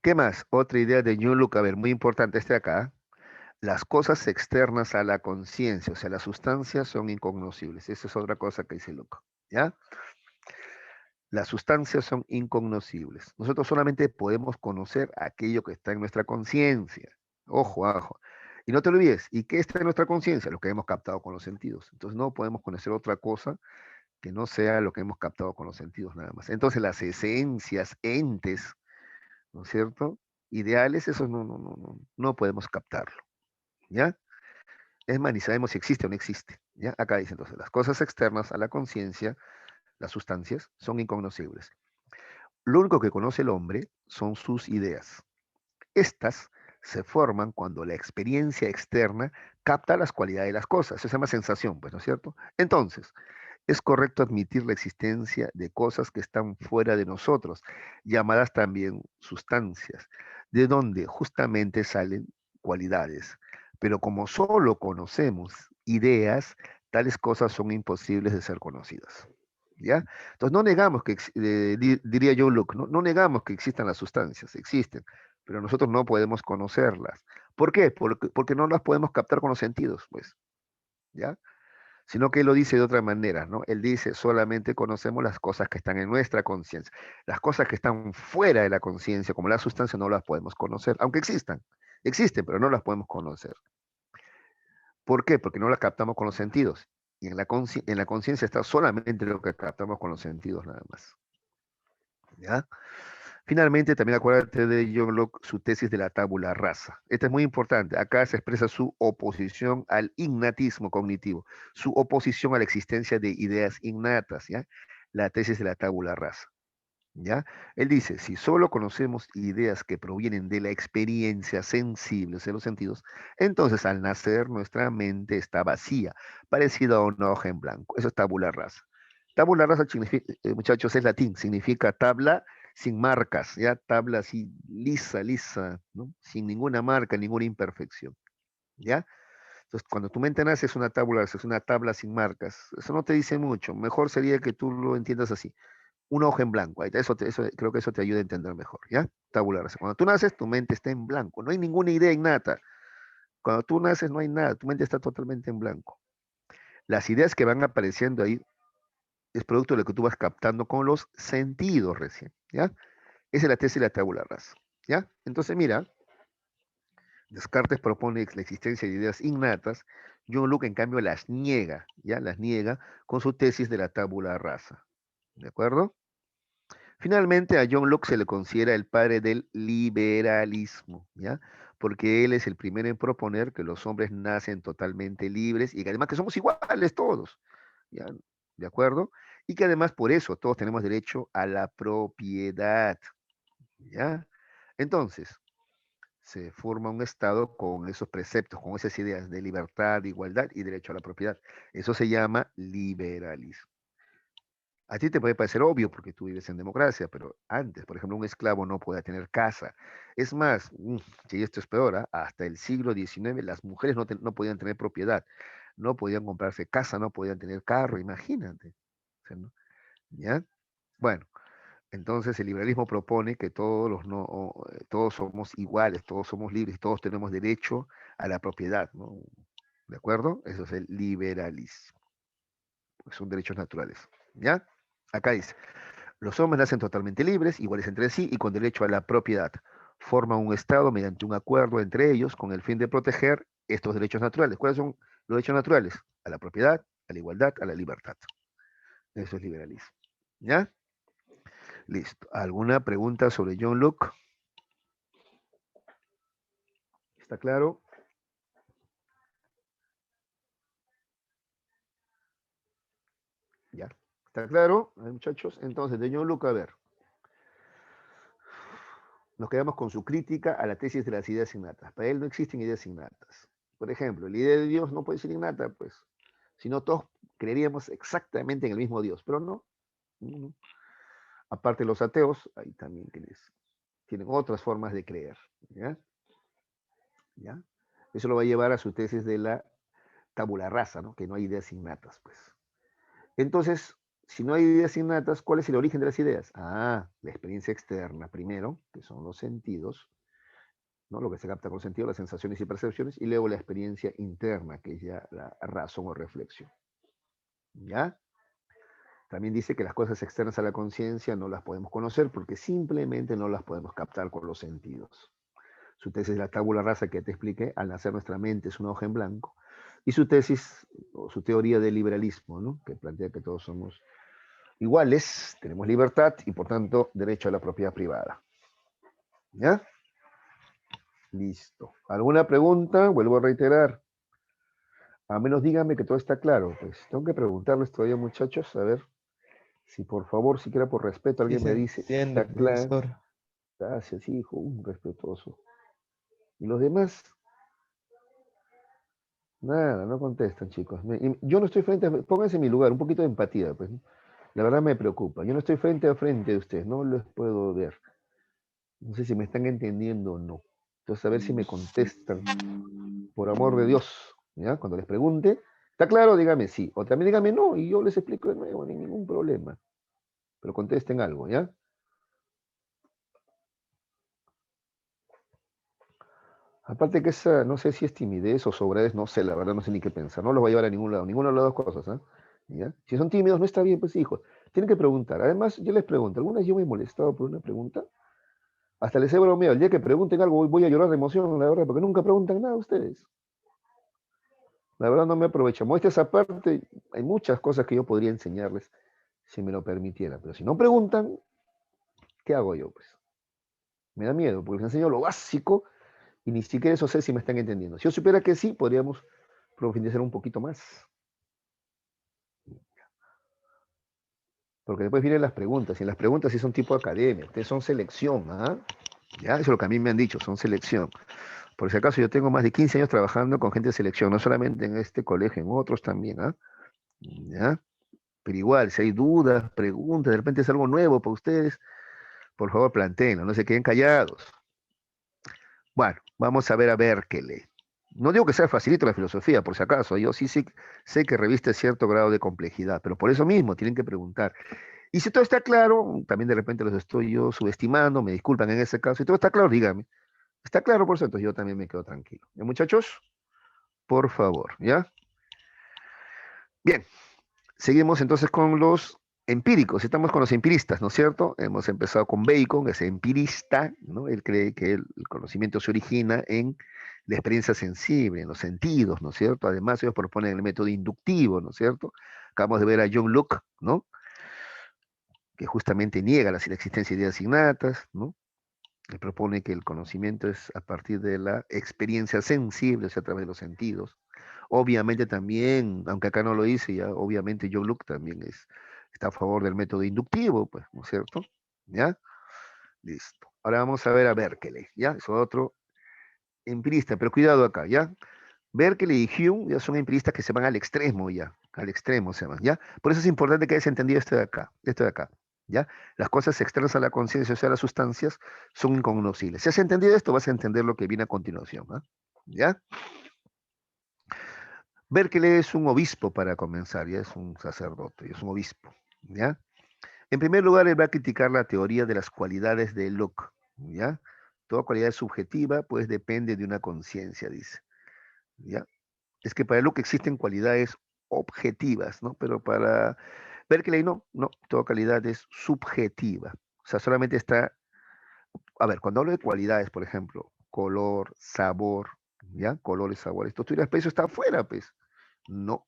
¿Qué más? Otra idea de John Locke, a ver, muy importante este acá. Las cosas externas a la conciencia, o sea, las sustancias son incognoscibles. Esa es otra cosa que dice Locke, ¿ya? Las sustancias son incognoscibles. Nosotros solamente podemos conocer aquello que está en nuestra conciencia. Ojo, ojo. Y no te olvides, ¿y qué está en nuestra conciencia? Lo que hemos captado con los sentidos. Entonces no podemos conocer otra cosa que no sea lo que hemos captado con los sentidos nada más. Entonces las esencias, entes, ¿no es cierto? Ideales, eso no podemos captarlo, ¿ya? Es más, ni sabemos si existe o no existe, ¿ya? Acá dice entonces, las cosas externas a la conciencia, las sustancias, son incognoscibles. Lo único que conoce el hombre son sus ideas. Estas se forman cuando la experiencia externa capta las cualidades de las cosas. Eso se llama sensación, pues, ¿no es cierto? Entonces, es correcto admitir la existencia de cosas que están fuera de nosotros, llamadas también sustancias, de donde justamente salen cualidades. Pero como solo conocemos ideas, tales cosas son imposibles de ser conocidas. ¿Ya? Entonces no negamos que, diría yo, Luke, no negamos que existan las sustancias, existen, pero nosotros no podemos conocerlas. ¿Por qué? Porque no las podemos captar con los sentidos, pues, ¿ya? Sino que él lo dice de otra manera, ¿no? Él dice, solamente conocemos las cosas que están en nuestra conciencia. Las cosas que están fuera de la conciencia, como la sustancia, no las podemos conocer, aunque existan. Existen, pero no las podemos conocer. ¿Por qué? Porque no las captamos con los sentidos. Y en la conciencia está solamente lo que captamos con los sentidos nada más. ¿Ya? Finalmente, también acuérdate de John Locke, su tesis de la tabula rasa. Esta es muy importante. Acá se expresa su oposición al innatismo cognitivo, su oposición a la existencia de ideas innatas, ¿ya? La tesis de la tabula rasa, ¿ya? Él dice, si solo conocemos ideas que provienen de la experiencia sensible, de los sentidos, entonces al nacer nuestra mente está vacía, parecida a una hoja en blanco. Eso es tabula rasa. Tabula rasa, muchachos, es latín, significa tabla sin marcas, ya tabla así lisa, lisa, ¿no? Sin ninguna marca, ninguna imperfección, ¿ya? Entonces, cuando tu mente nace es una tabla, es una tabla sin marcas. Eso no te dice mucho. Mejor sería que tú lo entiendas así. Una hoja en blanco. Ahí está, creo que eso te ayuda a entender mejor, ¿ya? Tabula rasa. Cuando tú naces, tu mente está en blanco. No hay ninguna idea innata. Cuando tú naces, no hay nada. Tu mente está totalmente en blanco. Las ideas que van apareciendo ahí es producto de lo que tú vas captando con los sentidos recién, ¿ya? Esa es la tesis de la tabula rasa, ¿ya? Entonces, mira, Descartes propone la existencia de ideas innatas, John Locke, en cambio, las niega, ¿ya? Las niega con su tesis de la tabula rasa, ¿de acuerdo? Finalmente, a John Locke se le considera el padre del liberalismo, ¿ya? Porque él es el primero en proponer que los hombres nacen totalmente libres y que además que somos iguales todos, ¿ya? ¿De acuerdo? Y que además por eso todos tenemos derecho a la propiedad, ¿ya? Entonces, se forma un Estado con esos preceptos, con esas ideas de libertad, igualdad y derecho a la propiedad. Eso se llama liberalismo. A ti te puede parecer obvio porque tú vives en democracia, pero antes, por ejemplo, un esclavo no podía tener casa. Es más, si esto es peor, hasta el siglo XIX las mujeres no podían tener propiedad, no podían comprarse casa, no podían tener carro, imagínate. O sea, ¿no? ¿Ya? Bueno, Entonces el liberalismo propone que todos los no, todos somos iguales, todos somos libres, todos tenemos derecho a la propiedad, ¿no? ¿De acuerdo? Eso es el liberalismo, pues son derechos naturales, ¿ya? Acá dice, los hombres nacen totalmente libres, iguales entre sí y con derecho a la propiedad. Forman un Estado mediante un acuerdo entre ellos con el fin de proteger estos derechos naturales. ¿Cuáles son los derechos naturales? A la propiedad, a la igualdad, a la libertad. Eso es liberalismo. ¿Ya? Listo. ¿Alguna pregunta sobre John Locke? ¿Está claro? Ya. ¿Está claro, muchachos? Entonces, de John Locke, a ver. Nos quedamos con su crítica a la tesis de las ideas innatas. Para él no existen ideas innatas. Por ejemplo, la idea de Dios no puede ser innata, pues, si no todos creeríamos exactamente en el mismo Dios, pero no. No. Aparte los ateos, ahí también tienen otras formas de creer. ¿Ya? ¿Ya? Eso lo va a llevar a su tesis de la tabula rasa, ¿no? Que no hay ideas innatas, pues. Entonces, si no hay ideas innatas, ¿cuál es el origen de las ideas? Ah, la experiencia externa primero, que son los sentidos, ¿no? Lo que se capta con sentido, las sensaciones y percepciones, y luego la experiencia interna, que es ya la razón o reflexión. ¿Ya? También dice que las cosas externas a la conciencia no las podemos conocer porque simplemente no las podemos captar con los sentidos. Su tesis de la tabula rasa que te expliqué, al nacer nuestra mente es una hoja en blanco, y su tesis o su teoría del liberalismo, ¿no? Que plantea que todos somos iguales, tenemos libertad y por tanto derecho a la propiedad privada. ¿Ya? Listo. ¿Alguna pregunta? Vuelvo a reiterar. A menos díganme que todo está claro. Pues tengo que preguntarles todavía, muchachos, a ver si por favor, siquiera por respeto, Sí alguien se me dice, entiende, está claro. profesor. Gracias, hijo, un respetuoso. ¿Y los demás? Nada, no contestan, chicos. Yo no estoy pónganse en mi lugar, un poquito de empatía, pues, ¿no? La verdad me preocupa. Yo no estoy frente a frente de ustedes, no los puedo ver. No sé si me están entendiendo o no. Entonces, a ver si me contestan, por amor de Dios, ¿ya? Cuando les pregunte, ¿está claro? Dígame sí. O también dígame no, y yo les explico de nuevo, ni ningún problema. Pero contesten algo, ¿ya? Aparte que esa, no sé si es timidez o sobradez, no sé, la verdad no sé ni qué pensar. No los va a llevar a ningún lado, ninguna de las dos cosas, ¿ah? ¿Ya? Si son tímidos, no está bien, pues hijos. Tienen que preguntar. Además, yo les pregunto, alguna vez yo me he molestado por una pregunta. Hasta les he bromeado. El día que pregunten algo, voy a llorar de emoción, la verdad, porque nunca preguntan nada ustedes. La verdad no me aprovecho. Muestra esa parte, hay muchas cosas que yo podría enseñarles si me lo permitiera. Pero si no preguntan, ¿qué hago yo? Pues me da miedo, porque les enseño lo básico y ni siquiera eso sé si me están entendiendo. Si yo supiera que sí, podríamos profundizar un poquito más. Porque después vienen las preguntas, y en las preguntas sí son tipo academia, ustedes son selección, ¿ah? Ya, eso es lo que a mí me han dicho, son selección. Por si acaso yo tengo más de 15 años trabajando con gente de selección, no solamente en este colegio, en otros también, ¿ah? ¿Ya? Pero igual, si hay dudas, preguntas, de repente es algo nuevo para ustedes, por favor plantéenlo, no se queden callados. Bueno, vamos a Berkeley. No digo que sea facilito la filosofía, por si acaso, yo sí sé que reviste cierto grado de complejidad, pero por eso mismo tienen que preguntar. Y si todo está claro, también de repente los estoy yo subestimando, me disculpan en ese caso. Si todo está claro, dígame. Está claro, por eso, entonces yo también me quedo tranquilo. ¿Ya, muchachos? Por favor, ¿ya? Bien, seguimos entonces con los empíricos. Estamos con los empiristas, ¿no es cierto? Hemos empezado con Bacon, que es empirista, ¿no? Él cree que el conocimiento se origina en la experiencia sensible, en los sentidos, ¿no es cierto? Además, ellos proponen el método inductivo, ¿no es cierto? Acabamos de ver a John Locke, ¿no? Que justamente niega la existencia de ideas innatas, ¿no? Él propone que el conocimiento es a partir de la experiencia sensible, o sea, a través de los sentidos. Obviamente también, aunque acá no lo dice, ya obviamente John Locke también está a favor del método inductivo, pues, ¿no es cierto? ¿Ya? Listo. Ahora vamos a ver a Berkeley, ¿ya? Es otro empirista, pero cuidado acá, ¿ya? Berkeley y Hume ya son empiristas que se van al extremo ya, al extremo se van, ¿ya? Por eso es importante que hayas entendido esto de acá, ¿ya? Las cosas externas a la conciencia, o sea, las sustancias, son incognoscibles. Si has entendido esto, vas a entender lo que viene a continuación, ¿ah? ¿Ya? Berkeley es un obispo para comenzar, ya es un sacerdote, es un obispo, ¿ya? En primer lugar, él va a criticar la teoría de las cualidades de Locke, ¿ya? Toda cualidad es subjetiva, pues depende de una conciencia, dice, ¿ya? Es que para Locke existen cualidades objetivas, ¿no? Pero para Berkeley no, toda calidad es subjetiva. O sea, solamente está, a ver, cuando hablo de cualidades, por ejemplo, color, sabor, ¿ya? Colores, sabores, tú dirás, pues eso está afuera, pues. No,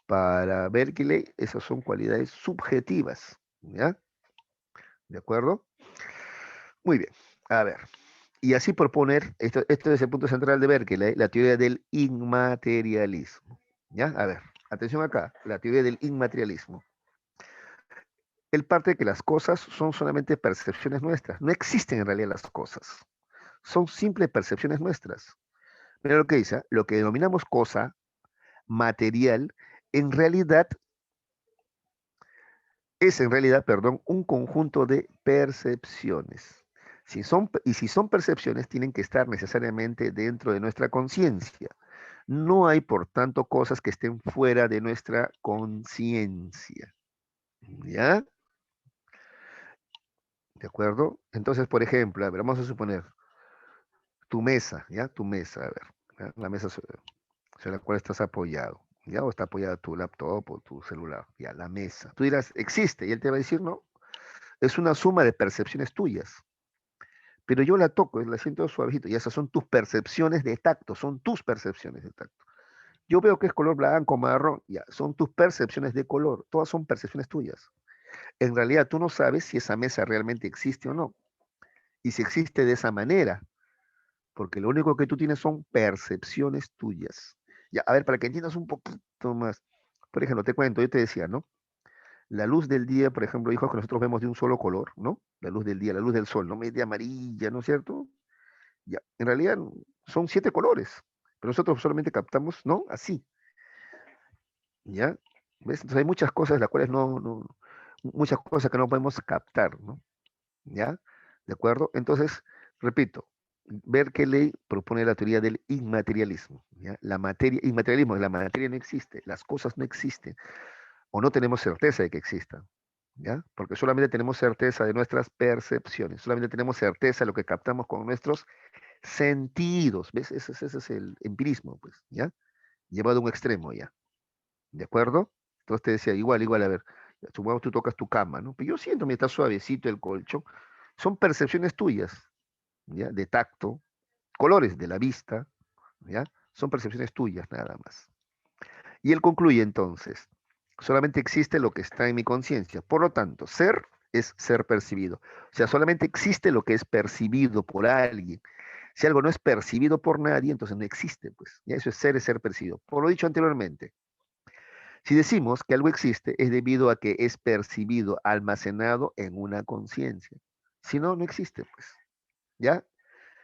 para Berkeley esas son cualidades subjetivas, ¿ya? ¿De acuerdo? Muy bien, a ver. Y así proponer, esto es el punto central de Berkeley, la teoría del inmaterialismo. ¿Ya? A ver, atención acá, la teoría del inmaterialismo. Él parte de que las cosas son solamente percepciones nuestras. No existen en realidad las cosas. Son simples percepciones nuestras. Mira lo que dice, ¿ah? Lo que denominamos cosa, material, en realidad es en realidad, perdón, un conjunto de percepciones. Si son percepciones, tienen que estar necesariamente dentro de nuestra conciencia. No hay, por tanto, cosas que estén fuera de nuestra conciencia. ¿Ya? ¿De acuerdo? Entonces, por ejemplo, a ver, vamos a suponer tu mesa, ¿ya? Tu mesa, a ver, ¿ya? La mesa sobre la cual estás apoyado, ¿ya? O está apoyada tu laptop o tu celular, ya, la mesa. Tú dirás, existe, y él te va a decir, no, es una suma de percepciones tuyas. Pero yo la toco, la siento suavecito, y esas son tus percepciones de tacto, son tus percepciones de tacto. Yo veo que es color blanco, marrón, ya, son tus percepciones de color, todas son percepciones tuyas. En realidad tú no sabes si esa mesa realmente existe o no, y si existe de esa manera, porque lo único que tú tienes son percepciones tuyas. Ya, a ver, para que entiendas un poquito más, por ejemplo, te cuento, yo te decía, ¿no? La luz del día, por ejemplo, hijos que nosotros vemos de un solo color, ¿no? La luz del día, la luz del sol, no media amarilla, ¿no es cierto? Ya, en realidad son 7 colores, pero nosotros solamente captamos, ¿no? Así, ¿ya? ¿Ves? Entonces hay muchas cosas las cuales muchas cosas que no podemos captar, ¿no? ¿Ya? ¿De acuerdo? Entonces, repito, Berkeley propone la teoría del inmaterialismo, ¿ya? La materia, inmaterialismo, la materia no existe, las cosas no existen, o no tenemos certeza de que existan, ¿ya? Porque solamente tenemos certeza de nuestras percepciones, solamente tenemos certeza de lo que captamos con nuestros sentidos, ¿ves? Ese es el empirismo, pues, ¿ya? Llevado a un extremo, ¿ya? ¿De acuerdo? Entonces te decía, igual, a ver, supongamos tú tocas tu cama, ¿no? Pero yo siento, me está suavecito el colchón, son percepciones tuyas, ¿ya? De tacto, colores de la vista, ¿ya? Son percepciones tuyas nada más. Y él concluye entonces, solamente existe lo que está en mi conciencia, por lo tanto, ser es ser percibido. O sea, solamente existe lo que es percibido por alguien. Si algo no es percibido por nadie, entonces no existe, pues. Ya eso es ser percibido. Por lo dicho anteriormente, si decimos que algo existe, es debido a que es percibido, almacenado en una conciencia. Si no, no existe, pues. ¿Ya?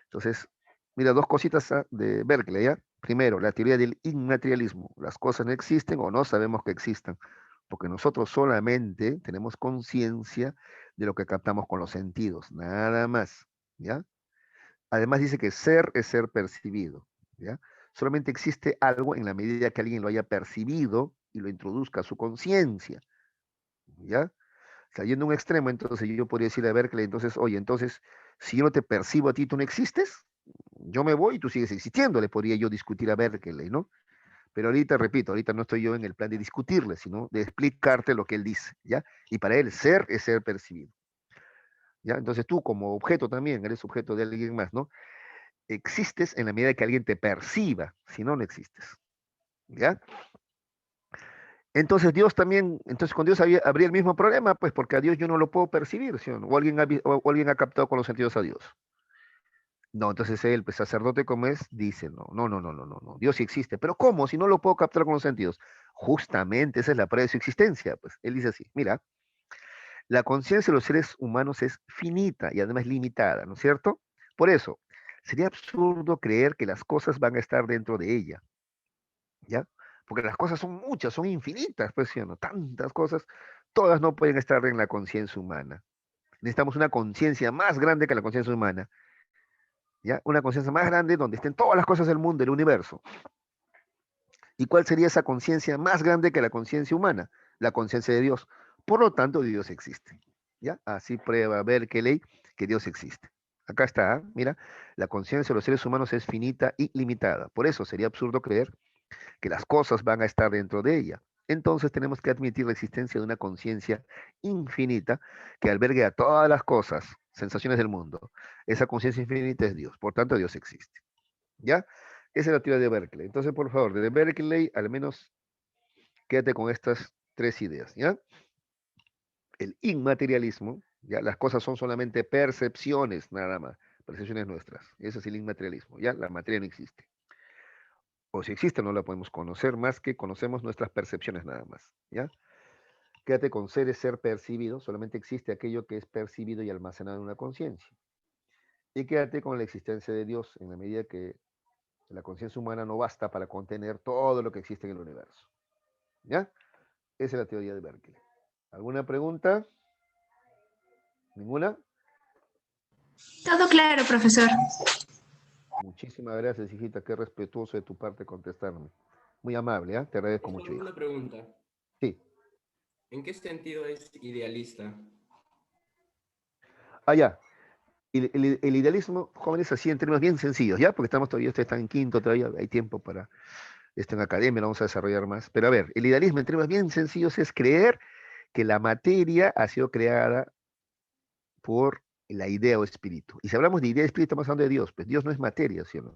Entonces, mira, dos cositas de Berkeley, ¿ya? Primero, la teoría del inmaterialismo. Las cosas no existen o no sabemos que existan, porque nosotros solamente tenemos conciencia de lo que captamos con los sentidos, nada más, ¿ya? Además dice que ser es ser percibido, ¿ya? Solamente existe algo en la medida que alguien lo haya percibido y lo introduzca a su conciencia, ¿ya? Cayendo a un extremo, entonces yo podría decirle a Berkeley, entonces, oye, entonces, si yo no te percibo a ti, tú no existes, yo me voy y tú sigues existiendo, le podría yo discutir a Berkeley, ¿no? Pero ahorita, repito, ahorita no estoy yo en el plan de discutirle, sino de explicarte lo que él dice, ¿ya? Y para él, ser es ser percibido, ¿ya? Entonces tú como objeto también, eres objeto de alguien más, ¿no? Existes en la medida que alguien te perciba, si no, no existes, ¿ya? Entonces Dios también, entonces con Dios habría el mismo problema, pues porque a Dios yo no lo puedo percibir, ¿sí o no? O alguien ha captado con los sentidos a Dios. No, entonces él, pues sacerdote como es, dice, no, Dios sí existe. Pero ¿cómo? Si no lo puedo captar con los sentidos. Justamente esa es la prueba de su existencia, pues. Él dice así, mira, la conciencia de los seres humanos es finita y además limitada, ¿no es cierto? Por eso, sería absurdo creer que las cosas van a estar dentro de ella, ¿ya? Porque las cosas son muchas, son infinitas, pues, ¿sí o no? Tantas cosas, todas no pueden estar en la conciencia humana. Necesitamos una conciencia más grande que la conciencia humana, ¿ya? Una conciencia más grande donde estén todas las cosas del mundo, del universo. ¿Y cuál sería esa conciencia más grande que la conciencia humana? La conciencia de Dios. Por lo tanto, Dios existe. ¿Ya? Así prueba Berkeley que Dios existe. Acá está, ¿ah? Mira, la conciencia de los seres humanos es finita y limitada. Por eso sería absurdo creer que las cosas van a estar dentro de ella. Entonces tenemos que admitir la existencia de una conciencia infinita que albergue a todas las cosas, sensaciones del mundo. Esa conciencia infinita es Dios. Por tanto, Dios existe. ¿Ya? Esa es la teoría de Berkeley. Entonces, por favor, de Berkeley, al menos quédate con estas tres ideas. ¿Ya? El inmaterialismo, ya las cosas son solamente percepciones, nada más, percepciones nuestras. Ese es el inmaterialismo, ya la materia no existe. O si existe, no la podemos conocer más que conocemos nuestras percepciones nada más, ¿ya? Quédate con ser es ser percibido, solamente existe aquello que es percibido y almacenado en una conciencia. Y quédate con la existencia de Dios en la medida que la conciencia humana no basta para contener todo lo que existe en el universo, ¿ya? Esa es la teoría de Berkeley. ¿Alguna pregunta? ¿Ninguna? Todo claro, profesor. Muchísimas gracias, hijita. Qué respetuoso de tu parte contestarme. Muy amable, ¿eh? Te agradezco mucho, Profesor, hijo. una pregunta. Sí. ¿En qué sentido es idealista? Ah, ya. El idealismo, jóvenes, así en términos bien sencillos, ¿ya? Porque estamos todavía, ustedes están en quinto, todavía hay tiempo para esto en academia, lo vamos a desarrollar más. Pero a ver, el idealismo en términos bien sencillos es creer que la materia ha sido creada por la idea o espíritu. Y si hablamos de idea o espíritu, estamos hablando de Dios. Pues Dios no es materia, ¿sí o no?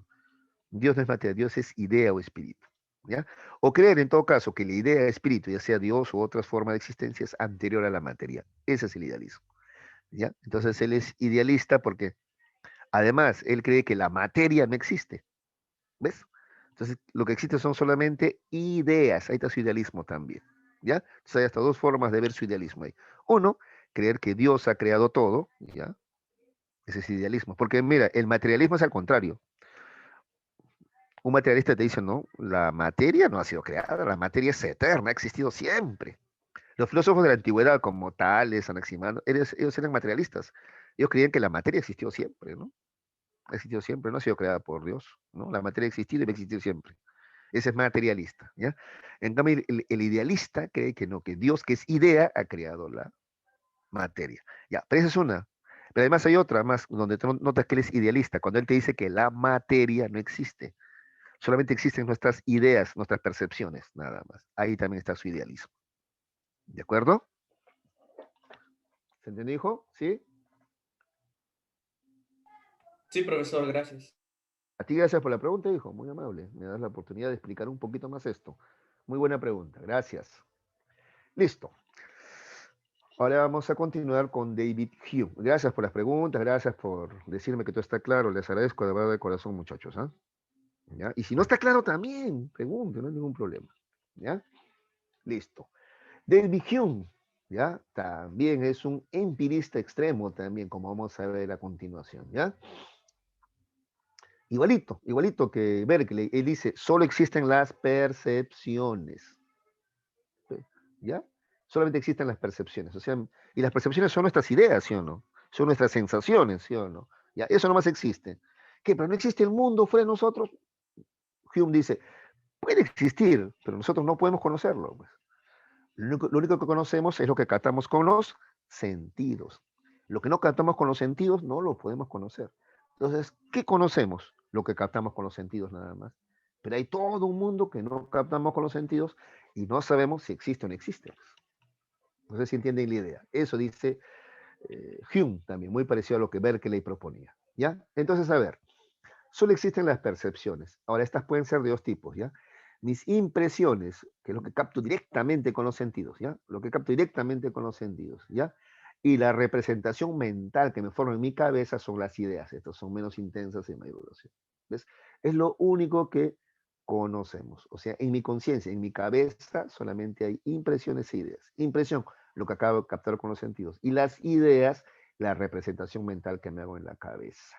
Dios no es materia, Dios es idea o espíritu. ¿Ya? O creer en todo caso que la idea de espíritu, ya sea Dios u otras formas de existencia, es anterior a la materia. Ese es el idealismo. ¿Ya? Entonces él es idealista porque además él cree que la materia no existe. ¿Ves? Entonces lo que existe son solamente ideas. Ahí está su idealismo también. ¿Ya? Entonces hay hasta dos formas de ver su idealismo ahí. Uno, creer que Dios ha creado todo. ¿Ya? Ese es idealismo. Porque mira, el materialismo es al contrario. Un materialista te dice, no, la materia no ha sido creada, la materia es eterna, ha existido siempre. Los filósofos de la antigüedad, como Tales, Anaximandro, ellos eran materialistas. Ellos creían que la materia existió siempre, ¿no? Ha existido siempre, no ha sido creada por Dios, ¿no? La materia ha existido y va a existir siempre. Ese es materialista, ¿ya? En cambio, el idealista cree que no, que Dios, que es idea, ha creado la materia. Ya, pero esa es una. Pero además hay otra más, donde tú notas que él es idealista, cuando él te dice que la materia no existe. Solamente existen nuestras ideas, nuestras percepciones, nada más. Ahí también está su idealismo. ¿De acuerdo? ¿Se entendió, hijo? ¿Sí? Sí, profesor, gracias. A ti gracias por la pregunta, hijo. Muy amable. Me das la oportunidad de explicar un poquito más esto. Muy buena pregunta. Gracias. Listo. Ahora vamos a continuar con David Hume. Gracias por las preguntas, gracias por decirme que todo está claro. Les agradezco de verdad de corazón, muchachos. ¿Ah? ¿Ya? Y si no está claro, también pregunte, no hay ningún problema. ¿Ya? Listo. David Hume, ¿ya? También es un empirista extremo también, como vamos a ver a continuación, ¿ya? Igualito, igualito que Berkeley, él dice, solo existen las percepciones, ¿ya? Solamente existen las percepciones, o sea, y las percepciones son nuestras ideas, ¿sí o no? Son nuestras sensaciones, ¿sí o no? ¿Ya? Eso nomás existe. ¿Qué? ¿Pero no existe el mundo fuera de nosotros? Hume dice, puede existir, pero nosotros no podemos conocerlo, pues. Lo único que conocemos es lo que captamos con los sentidos. Lo que no captamos con los sentidos no lo podemos conocer. Entonces, ¿qué conocemos? Lo que captamos con los sentidos nada más. Pero hay todo un mundo que no captamos con los sentidos y no sabemos si existe o no existe. No sé si entienden la idea. Eso dice Hume también, muy parecido a lo que Berkeley proponía. ¿Ya? Entonces, a ver, solo existen las percepciones. Ahora, estas pueden ser de dos tipos, ¿ya? Mis impresiones, que es lo que capto directamente con los sentidos, ¿ya? Lo que capto directamente con los sentidos, ¿ya? Y la representación mental que me forma en mi cabeza son las ideas. Estas son menos intensas y mayor duración. ¿Ves? Es lo único que conocemos. O sea, en mi conciencia, en mi cabeza, solamente hay impresiones e ideas. Impresión, lo que acabo de captar con los sentidos. Y las ideas, la representación mental que me hago en la cabeza.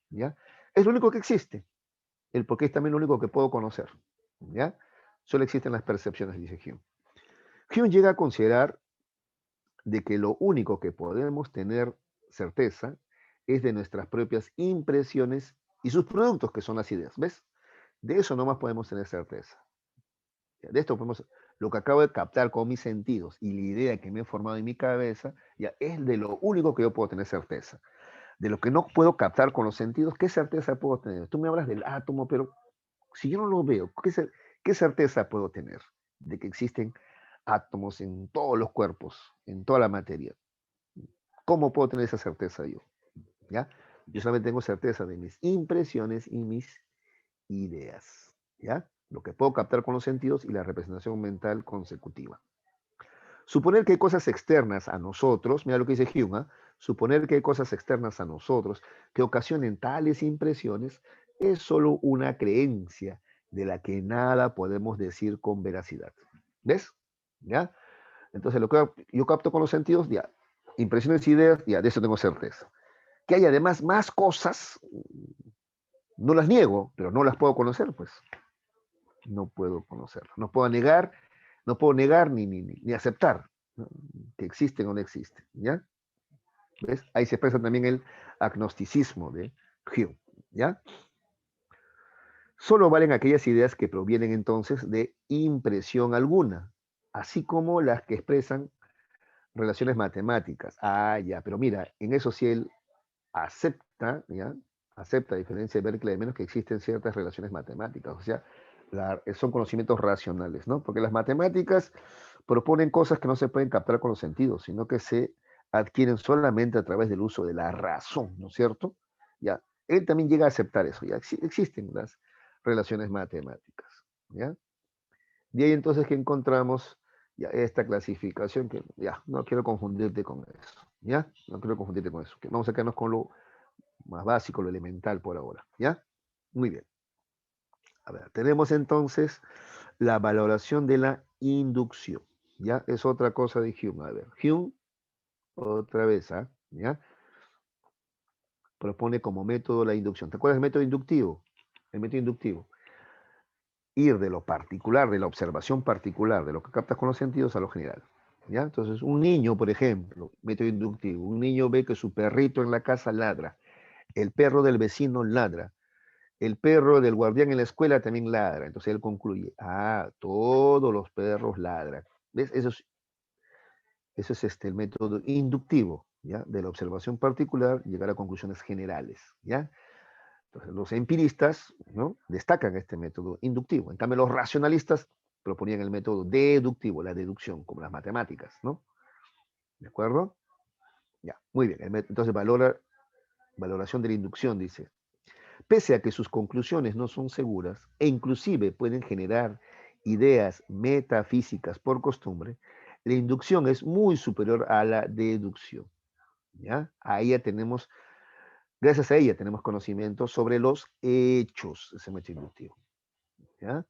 ¿Ya? Es lo único que existe. El porqué es también lo único que puedo conocer. ¿Ya? Solo existen las percepciones, dice Hume. Hume llega a considerar de que lo único que podemos tener certeza es de nuestras propias impresiones y sus productos, que son las ideas. ¿Ves? De eso nomás podemos tener certeza. De esto podemos, lo que acabo de captar con mis sentidos y la idea que me he formado en mi cabeza, ya es de lo único que yo puedo tener certeza. De lo que no puedo captar con los sentidos, ¿qué certeza puedo tener? Tú me hablas del átomo, pero si yo no lo veo, ¿qué certeza puedo tener de que existen átomos en todos los cuerpos, en toda la materia? ¿Cómo puedo tener esa certeza yo? ¿Ya? Yo solamente tengo certeza de mis impresiones y mis ideas. ¿Ya? Lo que puedo captar con los sentidos y la representación mental consecutiva. Suponer que hay cosas externas a nosotros, mira lo que dice Hume, ¿eh? Suponer que hay cosas externas a nosotros que ocasionen tales impresiones es solo una creencia de la que nada podemos decir con veracidad. ¿Ves? ¿Ya? Entonces, lo que yo capto con los sentidos, ya, impresiones e ideas, ya, de eso tengo certeza. Que hay además más cosas, no las niego, pero no las puedo conocer, pues. No puedo conocerlas. No puedo negar ni aceptar, ¿no? Que existen o no existen, ¿ya? ¿Ves? Ahí se expresa también el agnosticismo de Hume, ¿ya? Solo valen aquellas ideas que provienen entonces de impresión alguna, así como las que expresan relaciones matemáticas. Ah, ya, pero mira, en eso sí él acepta, ¿ya? Acepta, a diferencia de Berkeley, de menos que existen ciertas relaciones matemáticas, o sea, son conocimientos racionales, ¿no? Porque las matemáticas proponen cosas que no se pueden captar con los sentidos, sino que se adquieren solamente a través del uso de la razón, ¿no es cierto? Ya, él también llega a aceptar eso, ya existen las relaciones matemáticas, ¿ya? De ahí entonces que encontramos ya esta clasificación que ya no quiero confundirte con eso, ¿ya? No quiero confundirte con eso. Que vamos a quedarnos con lo más básico, lo elemental por ahora, ¿ya? Muy bien. A ver, tenemos entonces la valoración de la inducción, ¿ya? Es otra cosa de Hume. A ver, Hume, otra vez, ¿ah? ¿Ya? Propone como método la inducción. ¿Te acuerdas del método inductivo? El método inductivo. Ir de lo particular, de la observación particular, de lo que captas con los sentidos a lo general. ¿Ya? Entonces, un niño, por ejemplo, método inductivo, un niño ve que su perrito en la casa ladra, el perro del vecino ladra, el perro del guardián en la escuela también ladra. Entonces él concluye, ah, todos los perros ladran. ¿Ves? Eso es el método inductivo, ¿ya? De la observación particular, llegar a conclusiones generales, ¿ya? Entonces, los empiristas, ¿no? Destacan este método inductivo. En cambio, los racionalistas proponían el método deductivo, la deducción, como las matemáticas, ¿no? ¿De acuerdo? Ya, muy bien. Entonces, valoración de la inducción, dice. Pese a que sus conclusiones no son seguras e inclusive pueden generar ideas metafísicas por costumbre, la inducción es muy superior a la deducción. ¿Ya? Ahí ya tenemos, gracias a ella tenemos conocimiento sobre los hechos, ese método inductivo. ¿Ya?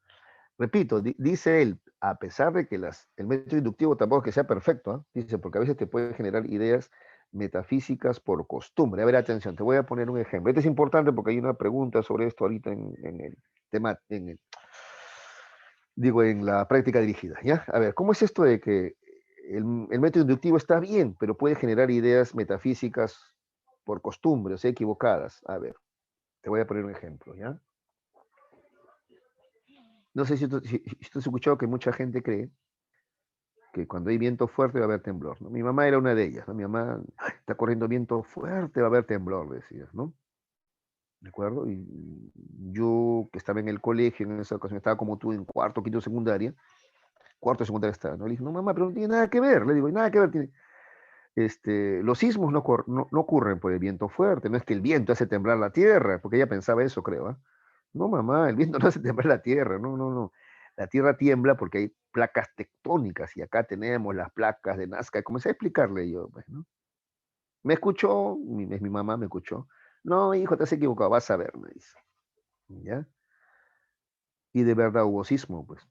Repito, dice él, a pesar de que el método inductivo tampoco es que sea perfecto, ¿eh? Dice, porque a veces te puede generar ideas metafísicas por costumbre. A ver, atención, te voy a poner un ejemplo. Este es importante porque hay una pregunta sobre esto ahorita en el tema, digo, en la práctica dirigida, ¿ya? A ver, ¿cómo es esto de que el método inductivo está bien, pero puede generar ideas metafísicas por costumbre, o sea, equivocadas? A ver, te voy a poner un ejemplo, ¿ya? No sé si tú has escuchado que mucha gente cree que cuando hay viento fuerte va a haber temblor, ¿no? Mi mamá era una de ellas, ¿no? Mi mamá, "Ay, está corriendo viento fuerte, va a haber temblor", decía, ¿no? ¿De acuerdo? Y yo, que estaba en el colegio, en esa ocasión estaba como tú en cuarto, quinto secundaria, cuarto de secundaria estaba, ¿no? Le dije, no, mamá, pero no tiene nada que ver, le digo, nada que ver, tiene, los sismos no ocurren por el viento fuerte, no es que el viento hace temblar la tierra, porque ella pensaba eso, creo, ¿ah? No, mamá, el viento no hace temblar la tierra, no, no, no. La tierra tiembla porque hay placas tectónicas y acá tenemos las placas de Nazca. Y comencé a explicarle yo, pues, ¿no? Me escuchó, mi mamá me escuchó. No, hijo, te has equivocado, vas a ver, me dice. ¿Ya? Y de verdad hubo sismo, pues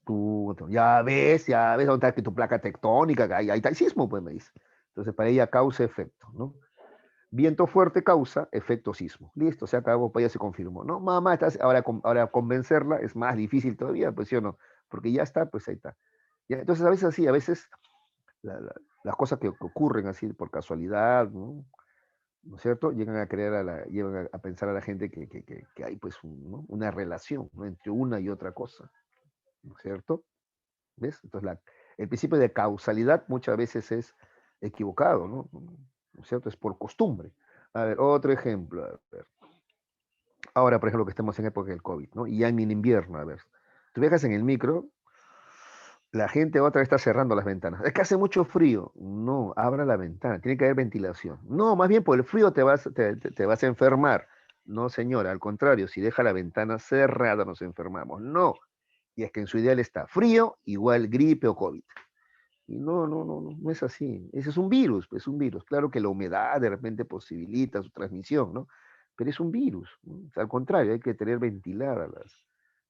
ya ves, dónde está que tu placa tectónica, ahí está el sismo, pues me dice. Entonces, para ella causa-efecto, ¿no? Viento fuerte causa efecto sismo. Listo, se acabó, pues ya se confirmó. No, mamá, ahora convencerla es más difícil todavía, pues sí o no, porque ya está, pues ahí está. Ya, entonces, a veces así, a veces las cosas que ocurren así por casualidad, ¿no? ¿No es cierto? Llegan a creer llegan a pensar a la gente que hay pues ¿no? Una relación, ¿no? Entre una y otra cosa, ¿no es cierto? ¿Ves? Entonces, el principio de causalidad muchas veces es equivocado, ¿no? ¿No es cierto? Es por costumbre. A ver, otro ejemplo. A ver. Ahora, por ejemplo, que estamos en época del COVID, ¿no? Y ya en invierno, a ver. Tú viajas en el micro, la gente otra vez está cerrando las ventanas. Es que hace mucho frío. No, abra la ventana, tiene que haber ventilación. No, más bien por el frío te vas a enfermar. No, señora, al contrario, si deja la ventana cerrada nos enfermamos. No, y es que en su ideal está frío igual gripe o COVID. Y no es así. Ese es un virus, es un virus. Claro que la humedad de repente posibilita su transmisión, ¿no? Pero es un virus, ¿no? O sea, al contrario, hay que tener ventiladas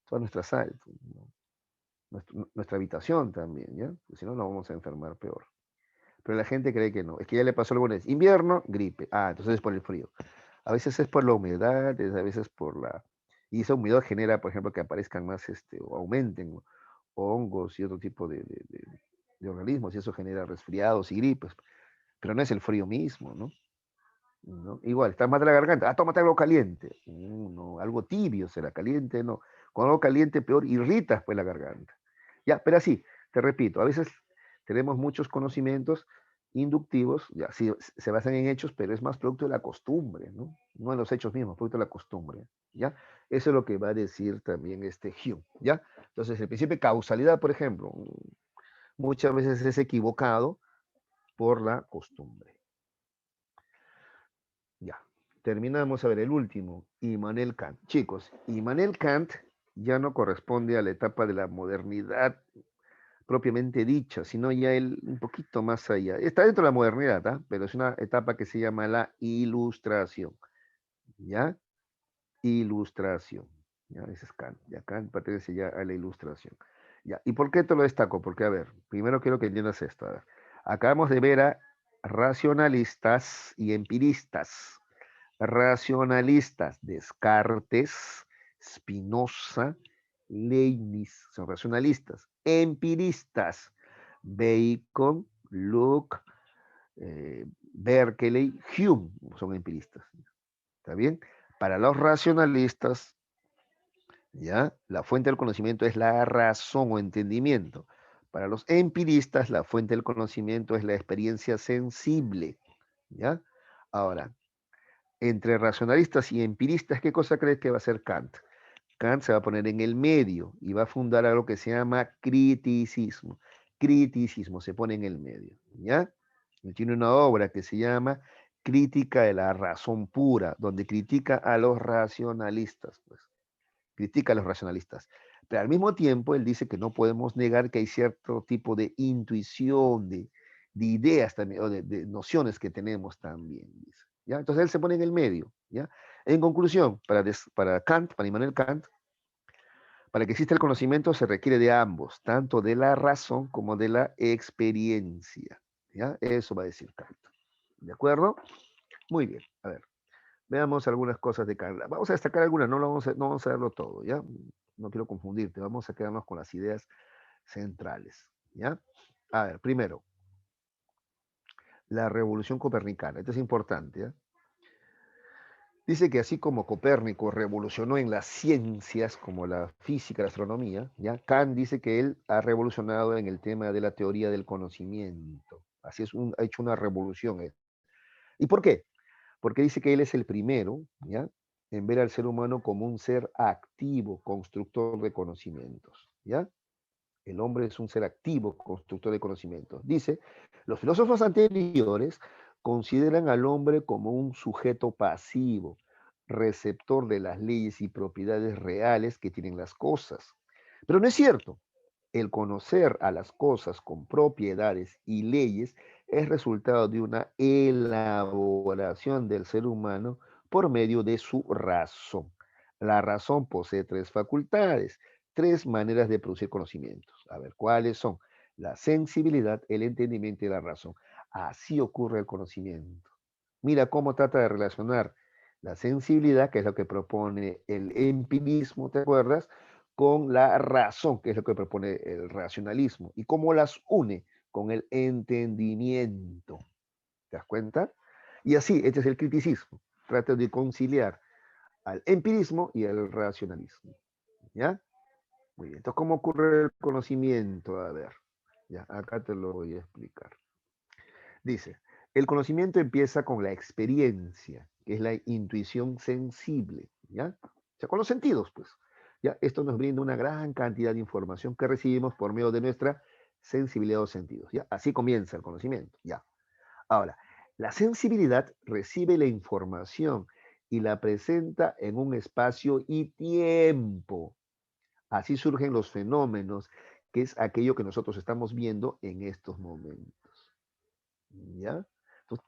todas nuestras áreas, ¿no? Nuestra habitación también, ¿ya? Porque si no, nos vamos a enfermar peor. Pero la gente cree que no. Es que ya le pasó alguna vez. Invierno, gripe. Ah, entonces es por el frío. A veces es por la humedad, a veces por la... Y esa humedad genera, por ejemplo, que aparezcan más, o aumenten hongos y otro tipo de organismos, y eso genera resfriados y gripes. Pero no es el frío mismo, ¿no? ¿No? Igual, está mal de la garganta. Ah, tómate algo caliente. No, algo tibio será, caliente no. Con algo caliente peor irritas pues la garganta. Ya, pero así, te repito, a veces tenemos muchos conocimientos inductivos, ya, sí, se basan en hechos, pero es más producto de la costumbre, ¿no? No en los hechos mismos, producto de la costumbre, ¿ya? Eso es lo que va a decir también este Hume, ¿ya? Entonces, el principio de causalidad, por ejemplo, muchas veces es equivocado por la costumbre. Ya, terminamos a ver el último, Immanuel Kant. Chicos, Immanuel Kant ya no corresponde a la etapa de la modernidad propiamente dicha, sino ya él un poquito más allá. Está dentro de la modernidad, ¿ah? Pero es una etapa que se llama la ilustración, ¿ya? Ilustración, ¿ya? Ese es Kant, ya Kant pertenece ya a la ilustración. Ya, ¿y por qué te lo destaco? Porque, a ver, primero quiero que entiendas esto, a ver. Acabamos de ver a racionalistas y empiristas. Racionalistas, Descartes, Spinoza, Leibniz, son racionalistas. Empiristas, Bacon, Locke, Berkeley, Hume, son empiristas. ¿Está bien? Para los racionalistas, ¿ya? La fuente del conocimiento es la razón o entendimiento. Para los empiristas, la fuente del conocimiento es la experiencia sensible, ¿ya? Ahora, entre racionalistas y empiristas, ¿qué cosa crees que va a hacer Kant? Kant se va a poner en el medio y va a fundar algo que se llama criticismo. Criticismo se pone en el medio, ¿ya? Él tiene una obra que se llama Crítica de la razón pura, donde critica a los racionalistas, pues. Critica a los racionalistas. Pero al mismo tiempo, él dice que no podemos negar que hay cierto tipo de intuición, de ideas también, o de nociones que tenemos también, dice. ¿Ya? Entonces él se pone en el medio, ¿ya? En conclusión, para Kant, para Immanuel Kant, para que exista el conocimiento se requiere de ambos, tanto de la razón como de la experiencia, ¿ya? Eso va a decir Kant. ¿De acuerdo? Muy bien, a ver. Veamos algunas cosas de Kant. Vamos a destacar algunas, no vamos a verlo todo, ¿ya? No quiero confundirte, vamos a quedarnos con las ideas centrales, ¿ya? A ver, primero, la revolución copernicana. Esto es importante, ¿ya? Dice que así como Copérnico revolucionó en las ciencias como la física, la astronomía, ¿ya? Kant dice que él ha revolucionado en el tema de la teoría del conocimiento. Así es, ha hecho una revolución él. ¿Y por qué? Porque dice que él es el primero, ¿ya? En ver al ser humano como un ser activo, constructor de conocimientos, ¿ya? El hombre es un ser activo, constructor de conocimientos. Dice, los filósofos anteriores consideran al hombre como un sujeto pasivo, receptor de las leyes y propiedades reales que tienen las cosas. Pero no es cierto. El conocer a las cosas con propiedades y leyes es resultado de una elaboración del ser humano por medio de su razón. La razón posee tres facultades, tres maneras de producir conocimientos. A ver, ¿cuáles son? La sensibilidad, el entendimiento y la razón. Así ocurre el conocimiento. Mira cómo trata de relacionar la sensibilidad, que es lo que propone el empirismo, ¿te acuerdas? Con la razón, que es lo que propone el racionalismo, y cómo las une con el entendimiento. ¿Te das cuenta? Y así, este es el criticismo. Trata de conciliar al empirismo y al racionalismo. ¿Ya? Muy bien. Entonces, ¿cómo ocurre el conocimiento? A ver, ya, acá te lo voy a explicar. Dice, el conocimiento empieza con la experiencia, que es la intuición sensible, ¿ya? O sea, con los sentidos, pues. Ya, esto nos brinda una gran cantidad de información que recibimos por medio de nuestra sensibilidad o sentidos, ¿ya? Así comienza el conocimiento, ya. Ahora, la sensibilidad recibe la información y la presenta en un espacio y tiempo. Así surgen los fenómenos, que es aquello que nosotros estamos viendo en estos momentos. ¿Ya? Entonces,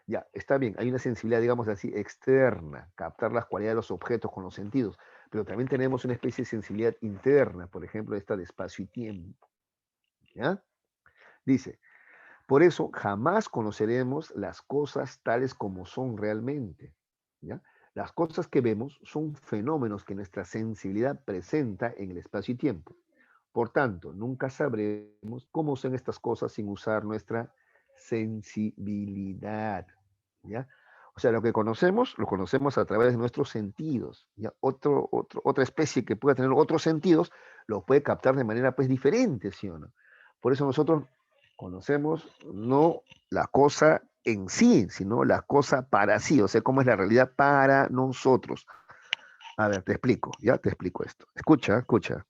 ya, está bien, hay una sensibilidad, digamos así, externa, captar las cualidades de los objetos con los sentidos, pero también tenemos una especie de sensibilidad interna, por ejemplo, esta de espacio y tiempo. ¿Ya? Dice, por eso jamás conoceremos las cosas tales como son realmente. ¿Ya? Las cosas que vemos son fenómenos que nuestra sensibilidad presenta en el espacio y tiempo. Por tanto, nunca sabremos cómo son estas cosas sin usar nuestra sensibilidad. ¿Ya? O sea, lo que conocemos, lo conocemos a través de nuestros sentidos. ¿Ya? Otra especie que pueda tener otros sentidos, lo puede captar de manera pues diferente, ¿sí o no? Por eso nosotros conocemos no la cosa en sí, sino la cosa para sí, o sea, cómo es la realidad para nosotros. A ver, te explico, ya te explico esto. Escucha, escucha.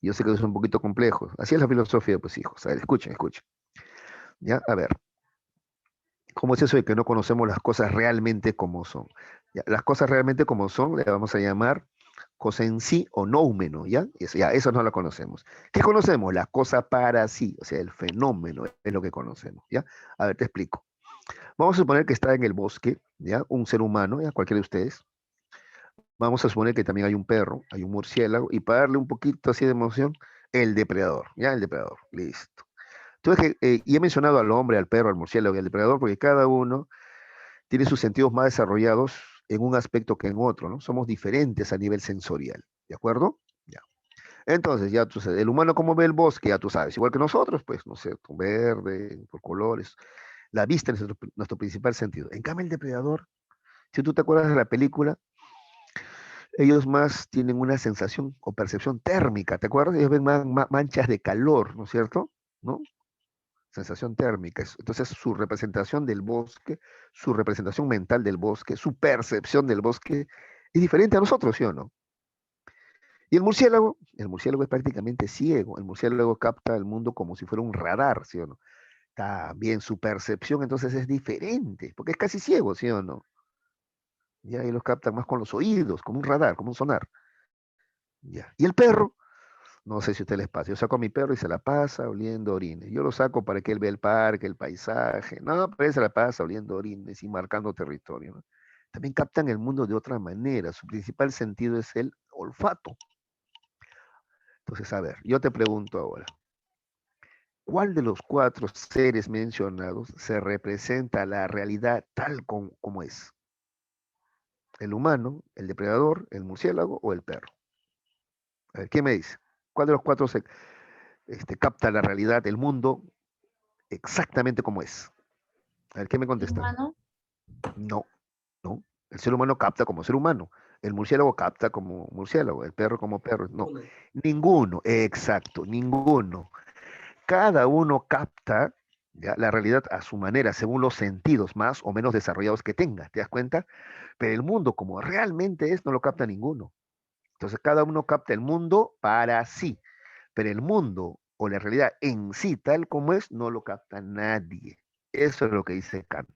Yo sé que es un poquito complejo. Así es la filosofía, pues hijos. A ver, escuchen, escuchen. Ya, a ver, ¿cómo es eso de que no conocemos las cosas realmente como son? Ya, las cosas realmente como son, le vamos a llamar cosa en sí o noumeno, ¿ya? Eso no lo conocemos. ¿Qué conocemos? La cosa para sí, o sea, el fenómeno es lo que conocemos, ¿ya? A ver, te explico. Vamos a suponer que está en el bosque, ¿ya? Un ser humano, ¿ya? Cualquiera de ustedes. Vamos a suponer que también hay un perro, hay un murciélago, y para darle un poquito así de emoción, el depredador, ¿ya? El depredador, listo. Entonces, y he mencionado al hombre, al perro, al murciélago y al depredador, porque cada uno tiene sus sentidos más desarrollados en un aspecto que en otro, ¿no? Somos diferentes a nivel sensorial, ¿de acuerdo? Ya. Entonces, ya tú sabes, el humano como ve el bosque, ya tú sabes, igual que nosotros, pues, no sé, con verde, por colores. La vista es nuestro principal sentido. En cambio, el depredador, si tú te acuerdas de la película, ellos más tienen una sensación o percepción térmica, ¿te acuerdas? Ellos ven manchas de calor, ¿no es cierto? ¿No? Sensación térmica. Entonces, su representación del bosque, su representación mental del bosque, su percepción del bosque es diferente a nosotros, ¿sí o no? Y el murciélago es prácticamente ciego. El murciélago capta el mundo como si fuera un radar, ¿sí o no? También su percepción entonces es diferente, porque es casi ciego, ¿sí o no? Ya, y los captan más con los oídos, como un radar, como un sonar. Ya. Y el perro, no sé si a ustedes les pasa. Yo saco a mi perro y se la pasa oliendo orines. Yo lo saco para que él vea el parque, el paisaje. No, pero él se la pasa oliendo orines y marcando territorio, ¿no? También captan el mundo de otra manera. Su principal sentido es el olfato. Entonces, a ver, yo te pregunto ahora, ¿cuál de los cuatro seres mencionados se representa la realidad tal como es? ¿El humano, el depredador, el murciélago o el perro? A ver, ¿qué me dice? ¿Cuál de los cuatro capta la realidad, el mundo, exactamente como es? A ver, ¿qué me ¿El contestan? humano? No, no. El ser humano capta como ser humano. El murciélago capta como murciélago. El perro como perro. No. Uno. Ninguno. Exacto. Ninguno. Cada uno capta, ¿ya?, la realidad a su manera, según los sentidos más o menos desarrollados que tenga. ¿Te das cuenta? Pero el mundo como realmente es, no lo capta ninguno. Entonces cada uno capta el mundo para sí. Pero el mundo o la realidad en sí, tal como es, no lo capta nadie. Eso es lo que dice Kant.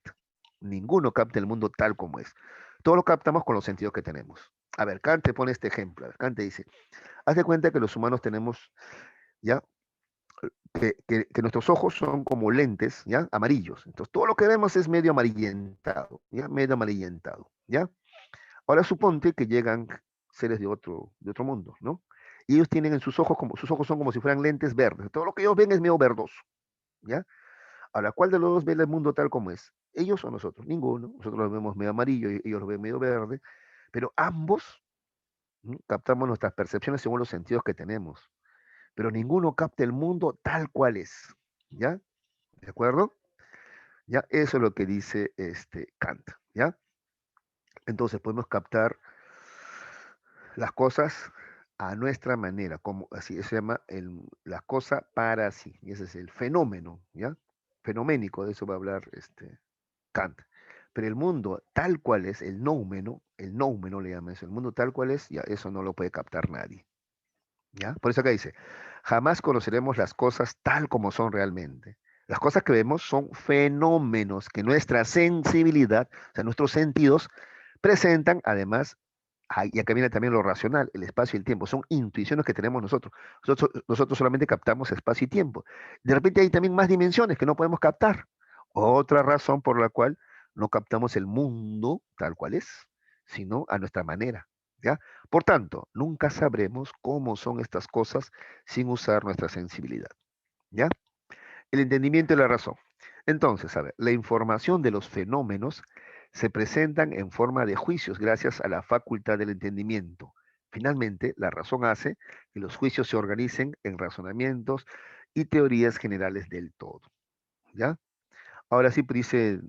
Ninguno capta el mundo tal como es. Todo lo captamos con los sentidos que tenemos. A ver, Kant te pone este ejemplo. A ver, Kant te dice, haz de cuenta que los humanos tenemos, ¿ya? Que nuestros ojos son como lentes, ¿ya? Amarillos. Entonces, todo lo que vemos es medio amarillentado, ¿ya? Medio amarillentado, ¿ya? Ahora suponte que llegan seres de otro mundo, ¿no? Y ellos tienen en sus ojos son como si fueran lentes verdes. Todo lo que ellos ven es medio verdoso, ¿ya? Ahora, ¿cuál de los dos ve el mundo tal como es? ¿Ellos o nosotros? Ninguno. Nosotros lo vemos medio amarillo y ellos lo ven medio verde, pero ambos, ¿no?, captamos nuestras percepciones según los sentidos que tenemos, pero ninguno capta el mundo tal cual es, ¿ya? ¿De acuerdo? Ya, eso es lo que dice Kant, ¿ya? Entonces podemos captar las cosas a nuestra manera, como así se llama la cosa para sí, y ese es el fenómeno, ¿ya? Fenoménico, de eso va a hablar Kant. Pero el mundo tal cual es, el noumeno le llama eso, el mundo tal cual es, ya eso no lo puede captar nadie, ¿ya? Por eso acá dice, jamás conoceremos las cosas tal como son realmente. Las cosas que vemos son fenómenos que nuestra sensibilidad, o sea, nuestros sentidos, presentan además. Y acá viene también lo racional, el espacio y el tiempo. Son intuiciones que tenemos nosotros. Nosotros solamente captamos espacio y tiempo. De repente hay también más dimensiones que no podemos captar. Otra razón por la cual no captamos el mundo tal cual es, sino a nuestra manera. ¿Ya? Por tanto, nunca sabremos cómo son estas cosas sin usar nuestra sensibilidad. ¿Ya? El entendimiento y la razón. Entonces, a ver, la información de los fenómenos se presentan en forma de juicios gracias a la facultad del entendimiento. Finalmente, la razón hace que los juicios se organicen en razonamientos y teorías generales del todo. ¿Ya? Ahora sí, dice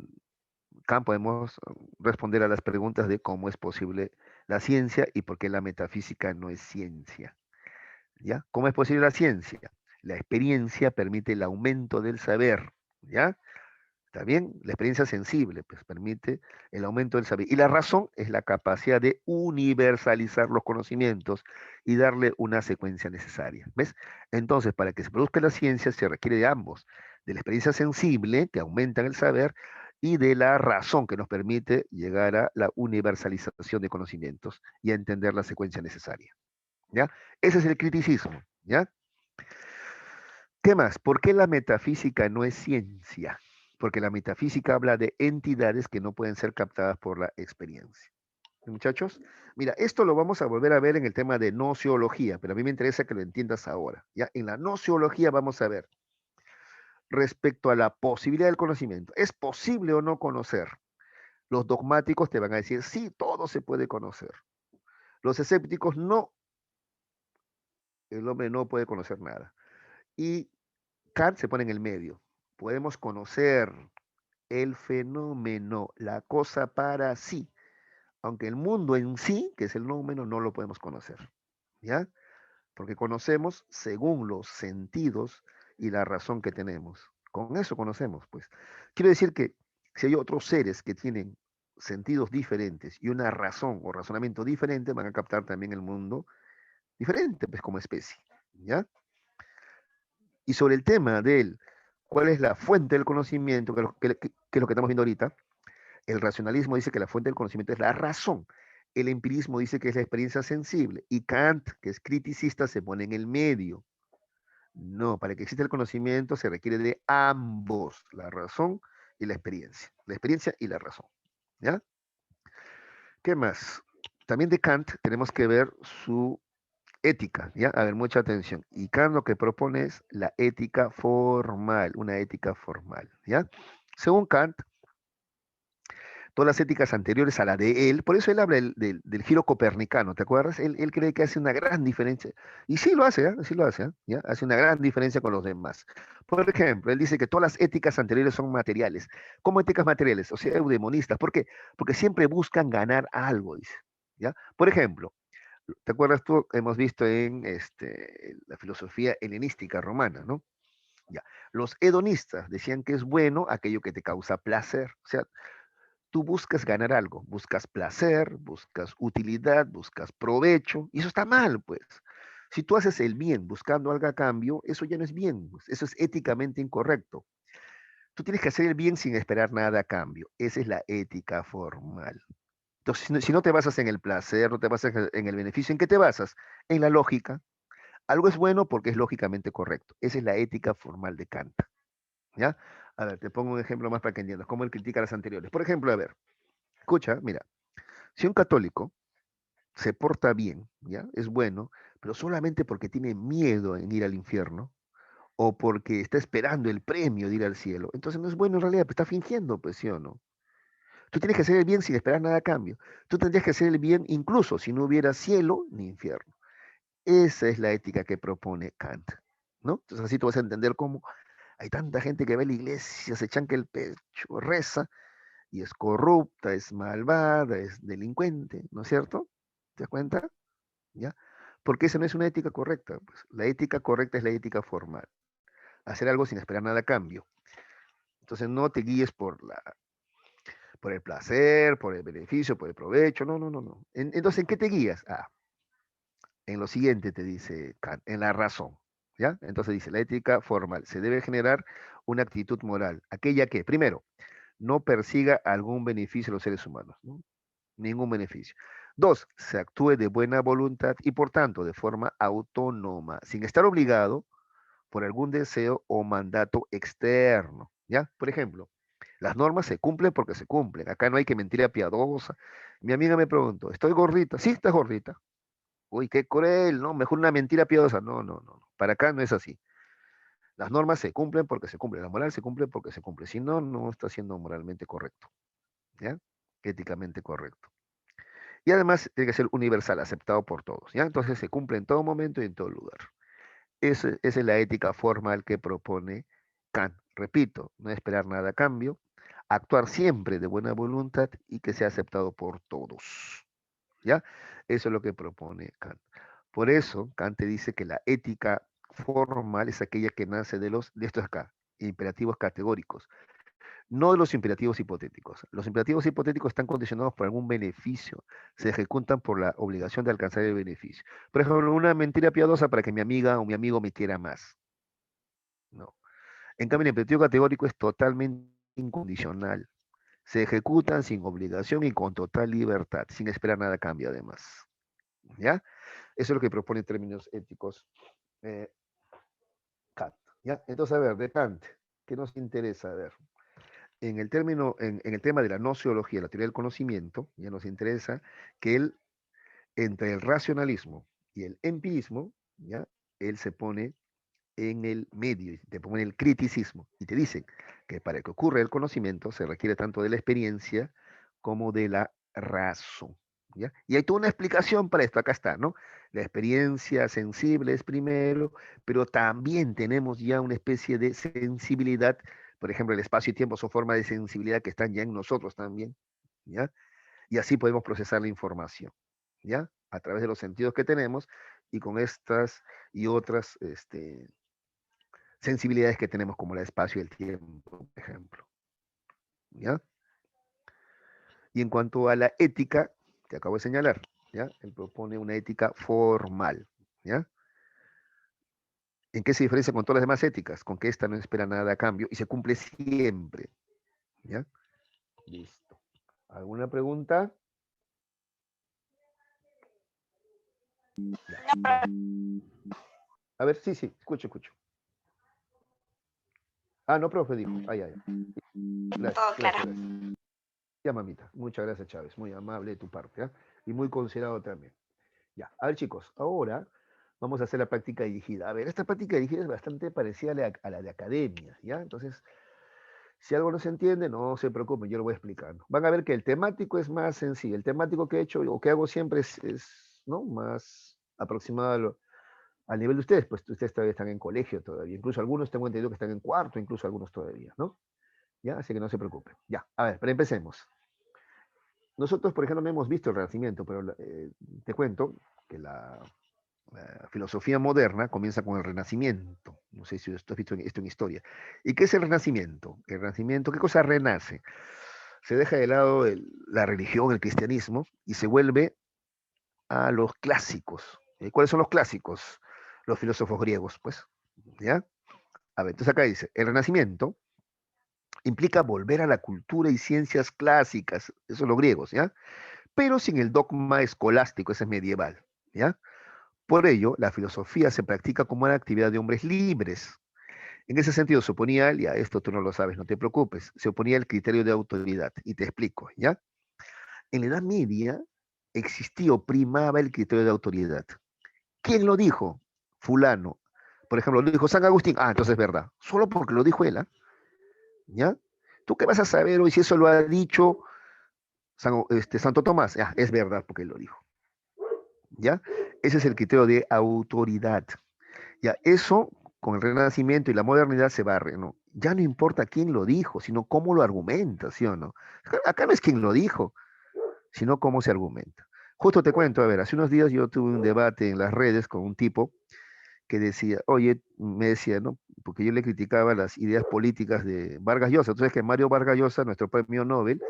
Kant, podemos responder a las preguntas de cómo es posible la ciencia y por qué la metafísica no es ciencia. ¿Ya? ¿Cómo es posible la ciencia? La experiencia permite el aumento del saber, ¿ya? ¿Está bien? La experiencia sensible, pues permite el aumento del saber. Y la razón es la capacidad de universalizar los conocimientos y darle una secuencia necesaria. ¿Ves? Entonces, para que se produzca la ciencia se requiere de ambos, de la experiencia sensible, que aumenta el saber, y de la razón, que nos permite llegar a la universalización de conocimientos y a entender la secuencia necesaria. ¿Ya? Ese es el criticismo. ¿Ya? ¿Qué más? ¿Por qué la metafísica no es ciencia? Porque la metafísica habla de entidades que no pueden ser captadas por la experiencia. Muchachos, mira, esto lo vamos a volver a ver en el tema de nociología, pero a mí me interesa que lo entiendas ahora. ¿Ya? En la nociología vamos a ver respecto a la posibilidad del conocimiento. ¿Es posible o no conocer? Los dogmáticos te van a decir, sí, todo se puede conocer. Los escépticos, no, el hombre no puede conocer nada. Y Kant se pone en el medio. Podemos conocer el fenómeno, la cosa para sí, aunque el mundo en sí, que es el fenómeno, no lo podemos conocer, ¿ya? Porque conocemos según los sentidos y la razón que tenemos. Con eso conocemos, pues. Quiero decir que si hay otros seres que tienen sentidos diferentes y una razón o razonamiento diferente, van a captar también el mundo diferente, pues como especie, ¿ya? Y sobre el tema del cuál es la fuente del conocimiento, que es lo que estamos viendo ahorita, el racionalismo dice que la fuente del conocimiento es la razón. El empirismo dice que es la experiencia sensible. Y Kant, que es criticista, se pone en el medio. No, para que exista el conocimiento se requiere de ambos, la razón y la experiencia. La experiencia y la razón. ¿Ya? ¿Qué más? También de Kant tenemos que ver su ética, ¿ya? A ver, mucha atención. Y Kant lo que propone es la ética formal, una ética formal, ¿ya? Según Kant, todas las éticas anteriores a la de él, por eso él habla del giro copernicano, ¿te acuerdas? Él cree que hace una gran diferencia, y sí lo hace, ¿eh? Sí lo hace, ¿eh? ¿Ya? Hace una gran diferencia con los demás. Por ejemplo, él dice que todas las éticas anteriores son materiales. ¿Cómo éticas materiales? O sea, eudemonistas. ¿Por qué? Porque siempre buscan ganar algo, dice. ¿Ya? Por ejemplo, ¿te acuerdas tú? Hemos visto en la filosofía helenística romana, ¿no? Ya. Los hedonistas decían que es bueno aquello que te causa placer. O sea, tú buscas ganar algo, buscas placer, buscas utilidad, buscas provecho, y eso está mal, pues. Si tú haces el bien buscando algo a cambio, eso ya no es bien, pues. Eso es éticamente incorrecto. Tú tienes que hacer el bien sin esperar nada a cambio. Esa es la ética formal. Entonces, si no te basas en el placer, no te basas en el beneficio, ¿en qué te basas? En la lógica. Algo es bueno porque es lógicamente correcto. Esa es la ética formal de Kant. ¿Ya? A ver, te pongo un ejemplo más para que entiendas cómo él critica las anteriores. Por ejemplo, a ver, escucha, mira, si un católico se porta bien, ¿ya? Es bueno, pero solamente porque tiene miedo en ir al infierno o porque está esperando el premio de ir al cielo, entonces no es bueno en realidad, pues está fingiendo, pues sí o no. Tú tienes que hacer el bien sin esperar nada a cambio. Tú tendrías que hacer el bien incluso si no hubiera cielo ni infierno. Esa es la ética que propone Kant, ¿no? Entonces así tú vas a entender cómo hay tanta gente que va a la iglesia, se chanca el pecho, reza, y es corrupta, es malvada, es delincuente, ¿no es cierto? ¿Te das cuenta? ¿Ya? Porque esa no es una ética correcta. Pues. La ética correcta es la ética formal. Hacer algo sin esperar nada a cambio. Entonces no te guíes por el placer, por el beneficio, por el provecho. No, no, no, no. Entonces, ¿en qué te guías? Ah, en lo siguiente te dice Kant, en la razón. ¿Ya? Entonces dice, la ética formal se debe generar una actitud moral, aquella que, primero, no persiga algún beneficio a los seres humanos, ¿no? Ningún beneficio. Dos, se actúe de buena voluntad y por tanto de forma autónoma, sin estar obligado por algún deseo o mandato externo, ¿ya? Por ejemplo, las normas se cumplen porque se cumplen. Acá no hay que mentira piadosa. Mi amiga me preguntó, ¿estoy gordita? Sí, estás gordita. Uy, qué cruel, ¿no? Mejor una mentira piadosa. No, no, no. Para acá no es así. Las normas se cumplen porque se cumplen. La moral se cumple porque se cumple. Si no, no está siendo moralmente correcto, ¿ya? Éticamente correcto. Y además tiene que ser universal, aceptado por todos, ¿ya? Entonces se cumple en todo momento y en todo lugar. Esa es la ética formal que propone Kant. Repito, no esperar nada a cambio, actuar siempre de buena voluntad y que sea aceptado por todos. ¿Ya? Eso es lo que propone Kant. Por eso, Kant te dice que la ética formal es aquella que nace de estos acá, imperativos categóricos, no de los imperativos hipotéticos. Los imperativos hipotéticos están condicionados por algún beneficio, se ejecutan por la obligación de alcanzar el beneficio. Por ejemplo, una mentira piadosa para que mi amiga o mi amigo me quiera más. No. En cambio, el imperativo categórico es totalmente incondicional. Se ejecutan sin obligación y con total libertad, sin esperar nada a cambio además. ¿Ya? Eso es lo que propone en términos éticos eh, Kant. ¿Ya? Entonces, a ver, de Kant, ¿qué nos interesa? A ver, en el tema de la nociología, la teoría del conocimiento, ya nos interesa que él, entre el racionalismo y el empirismo, ¿ya? Él se pone en el medio y te pone el criticismo y te dicen que para que ocurra el conocimiento se requiere tanto de la experiencia como de la razón. ¿Ya? Y hay toda una explicación para esto, acá está, ¿no? La experiencia sensible es primero, pero también tenemos ya una especie de sensibilidad, por ejemplo, el espacio y tiempo son formas de sensibilidad que están ya en nosotros también, ¿ya? Y así podemos procesar la información, ¿ya? A través de los sentidos que tenemos y con estas y otras sensibilidades que tenemos como el espacio y el tiempo, por ejemplo, ¿ya? Y en cuanto a la ética, que acabo de señalar, ¿ya? Él propone una ética formal, ¿ya? ¿En qué se diferencia con todas las demás éticas? Con que esta no espera nada a cambio y se cumple siempre, ¿ya? Listo. ¿Alguna pregunta? Ya. A ver, sí, sí, escucho, escucho. Ah, no, profe, dijo. Ah, ya, ya. Gracias, Todo claro. gracias, gracias. Ya, mamita. Muchas gracias, Chávez. Muy amable de tu parte, ¿ya? Y muy considerado también. Ya, a ver chicos, ahora vamos a hacer la práctica dirigida. A ver, esta práctica dirigida es bastante parecida a la de academia, ¿ya? Entonces, si algo no se entiende, no se preocupen, yo lo voy explicando. Van a ver que el temático es más sencillo. El temático que he hecho o que hago siempre es ¿no? Más aproximado al nivel de ustedes, pues ustedes todavía están en colegio todavía. Incluso algunos tengo entendido que están en cuarto, incluso algunos todavía, ¿no? ¿Ya? Así que no se preocupen. Ya, a ver, pero empecemos. Nosotros, por ejemplo, no hemos visto el Renacimiento, pero te cuento que la filosofía moderna comienza con el Renacimiento. No sé si usted ha visto esto en historia. ¿Y qué es el Renacimiento? El Renacimiento, ¿qué cosa renace? Se deja de lado la religión, el cristianismo, y se vuelve a los clásicos. ¿Cuáles son los clásicos? Los filósofos griegos, pues. ¿Ya? A ver, entonces acá dice, el Renacimiento implica volver a la cultura y ciencias clásicas, eso son los griegos, ¿ya? Pero sin el dogma escolástico, ese es medieval, ¿ya? Por ello, la filosofía se practica como una actividad de hombres libres. En ese sentido, se oponía, ya esto tú no lo sabes, no te preocupes, se oponía al criterio de autoridad. Y te explico, ¿ya? En la Edad Media existió, primaba el criterio de autoridad. ¿Quién lo dijo? Fulano. Por ejemplo, lo dijo San Agustín. Ah, entonces es verdad. Solo porque lo dijo él, ¿ah? ¿Ya? ¿Tú qué vas a saber hoy si eso lo ha dicho Santo Tomás? Ah, es verdad porque él lo dijo. ¿Ya? Ese es el criterio de autoridad. Ya, eso con el Renacimiento y la modernidad se barre, ¿no? Ya no importa quién lo dijo, sino cómo lo argumenta, ¿sí o no? Acá no es quién lo dijo, sino cómo se argumenta. Justo te cuento, a ver, hace unos días yo tuve un debate en las redes con un tipo que decía, oye, me decía, ¿no? Porque yo le criticaba las ideas políticas de Vargas Llosa. Entonces que Mario Vargas Llosa, nuestro premio Nobel,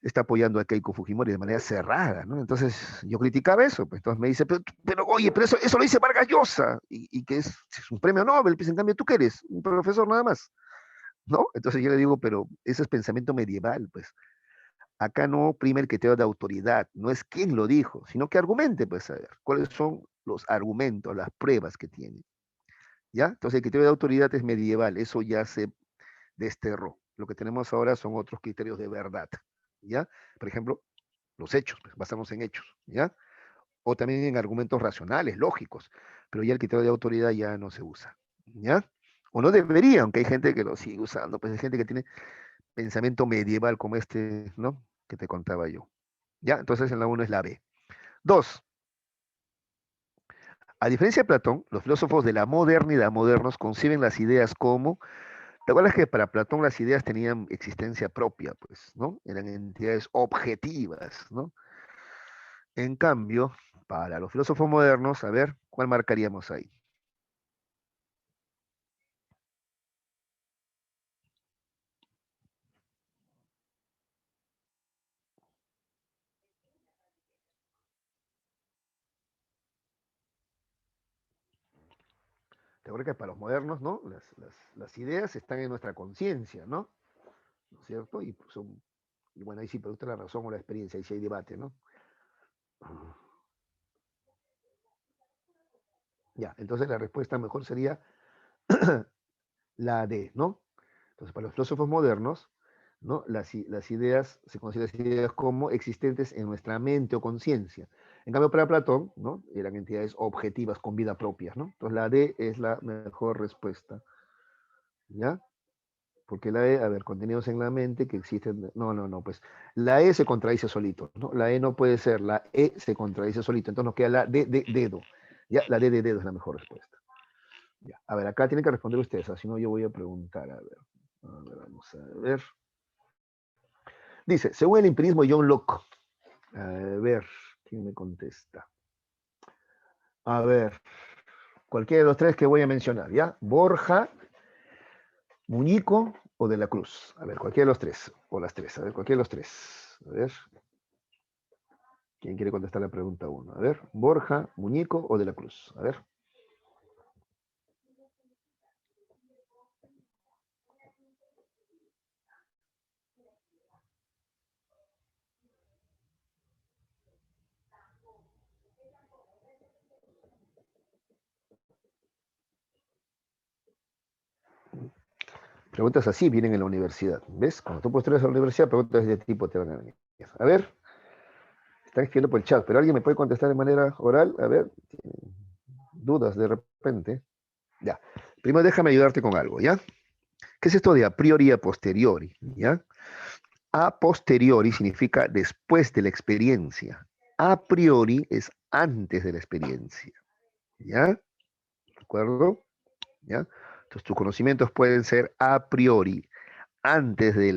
está apoyando a Keiko Fujimori de manera cerrada, ¿no? Entonces yo criticaba eso, pues entonces me dice, pero oye, pero eso lo dice Vargas Llosa, y que es un premio Nobel, pues en cambio tú qué eres, un profesor nada más, ¿no? Entonces yo le digo, pero ese es pensamiento medieval, pues. Acá no prima el criterio de autoridad, no es quién lo dijo, sino que argumente, pues, a ver, cuáles son los argumentos, las pruebas que tiene, ¿ya? Entonces el criterio de autoridad es medieval, eso ya se desterró. Lo que tenemos ahora son otros criterios de verdad, ¿ya? Por ejemplo, los hechos, pues, basarnos en hechos, ¿ya? O también en argumentos racionales, lógicos, pero ya el criterio de autoridad ya no se usa, ¿ya? O no debería, aunque hay gente que lo sigue usando, pues hay gente que tiene pensamiento medieval como este, ¿no? Que te contaba yo. ¿Ya? Entonces en la 1 es la B. 2. A diferencia de Platón, los filósofos de la modernidad modernos conciben las ideas como, ¿te acuerdas que para Platón las ideas tenían existencia propia, pues, ¿no? Eran entidades objetivas, ¿no? En cambio, para los filósofos modernos, a ver, ¿cuál marcaríamos ahí? ¿Te acuerdas que para los modernos, ¿no? Las ideas están en nuestra conciencia, ¿no? ¿No es cierto? Y, pues, y bueno, ahí sí pregunta la razón o la experiencia, ahí sí hay debate, ¿no? Ya, entonces la respuesta mejor sería la D, ¿no? Entonces, para los filósofos modernos, ¿no? Las ideas se consideran las ideas como existentes en nuestra mente o conciencia. En cambio, para Platón, ¿no? Eran entidades objetivas con vida propia, ¿no? Entonces, la D es la mejor respuesta, ¿ya? Porque la E, a ver, contenidos en la mente que existen. No, no, no, pues la E se contradice solito, ¿no? La E no puede ser, la E se contradice solito. Entonces nos queda la D de dedo. Ya, la D de dedo es la mejor respuesta. Ya. A ver, acá tienen que responder ustedes, si no yo voy a preguntar, a ver. A ver, vamos a ver. Dice, según el empirismo John Locke, a ver, ¿quién me contesta? A ver, cualquiera de los tres que voy a mencionar, ¿ya? Borja, Muñico o de la Cruz. A ver, cualquiera de los tres, o las tres, a ver, cualquiera de los tres. A ver, ¿quién quiere contestar la pregunta 1? A ver, Borja, Muñico o de la Cruz. A ver. Preguntas así vienen en la universidad. ¿Ves? Cuando tú postulas a la universidad, preguntas de este tipo te van a venir. A ver, están escribiendo por el chat, pero alguien me puede contestar de manera oral. A ver, dudas de repente. Ya. Primero déjame ayudarte con algo, ¿ya? ¿Qué es esto de a priori y a posteriori? ¿Ya? A posteriori significa después de la experiencia. A priori es antes de la experiencia. ¿Ya? ¿De acuerdo? ¿Ya? Entonces tus conocimientos pueden ser a priori, antes de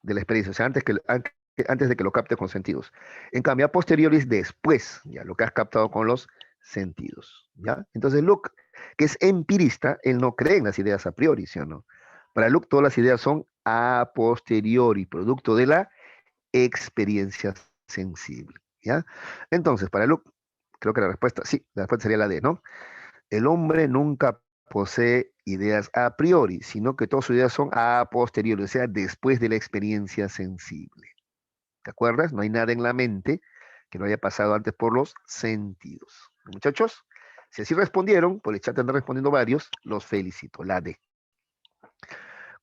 la experiencia, o sea, antes de que lo captes con sentidos. En cambio, a posteriori es después, ya lo que has captado con los sentidos. ¿Ya? Entonces, Luke, que es empirista, él no cree en las ideas a priori, ¿sí o no? Para Luke, todas las ideas son a posteriori, producto de la experiencia sensible. ¿Ya? Entonces, para Luke, creo que la respuesta, sí, la respuesta sería la D, ¿no? El hombre nunca posee ideas a priori, sino que todas sus ideas son a posteriori, o sea, después de la experiencia sensible. ¿Te acuerdas? No hay nada en la mente que no haya pasado antes por los sentidos. Muchachos, si así respondieron, por el chat andan respondiendo varios, los felicito. La D.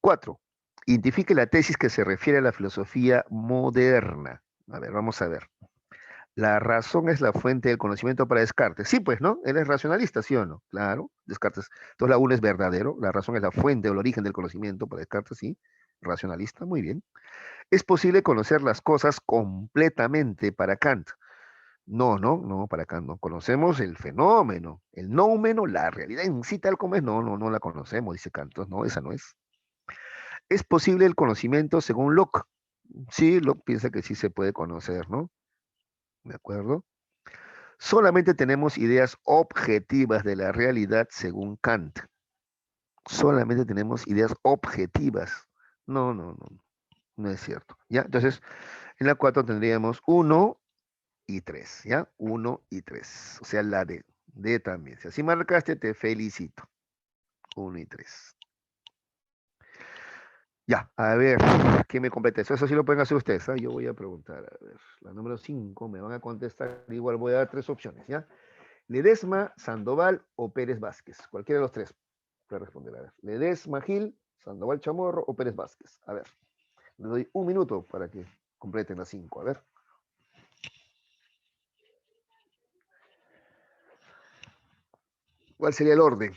4. Identifique la tesis que se refiere a la filosofía moderna. A ver, vamos a ver. La razón es la fuente del conocimiento para Descartes. Sí, pues, ¿no? Él es racionalista, ¿sí o no? Claro, Descartes. Entonces la 1 es verdadero, la razón es la fuente o el origen del conocimiento para Descartes, sí. Racionalista, muy bien. ¿Es posible conocer las cosas completamente para Kant? No, no, no, para Kant no. Conocemos el fenómeno, el noumeno, la realidad en sí tal como es. No, no, no la conocemos, dice Kant. Entonces, no, esa no es. ¿Es posible el conocimiento según Locke? Sí, Locke piensa que sí se puede conocer, ¿no? ¿De acuerdo? Solamente tenemos ideas objetivas de la realidad según Kant. Solamente tenemos ideas objetivas. No, no, no, no es cierto. ¿Ya? Entonces, en la 4 tendríamos 1 y 3, ¿ya? 1 y 3. O sea, la D. D también. Si así marcaste, te felicito. 1 y 3. Ya, a ver, ¿quién me completa eso? Eso sí lo pueden hacer ustedes, ¿ah? Yo voy a preguntar, a ver, la número 5 me van a contestar, igual voy a dar 3 opciones, ¿ya? Ledesma, Sandoval o Pérez Vázquez. Cualquiera de los tres puede responder, a ver. Ledesma, Gil, Sandoval Chamorro o Pérez Vázquez. A ver, les doy un minuto para que completen las 5, a ver. ¿Cuál sería el orden?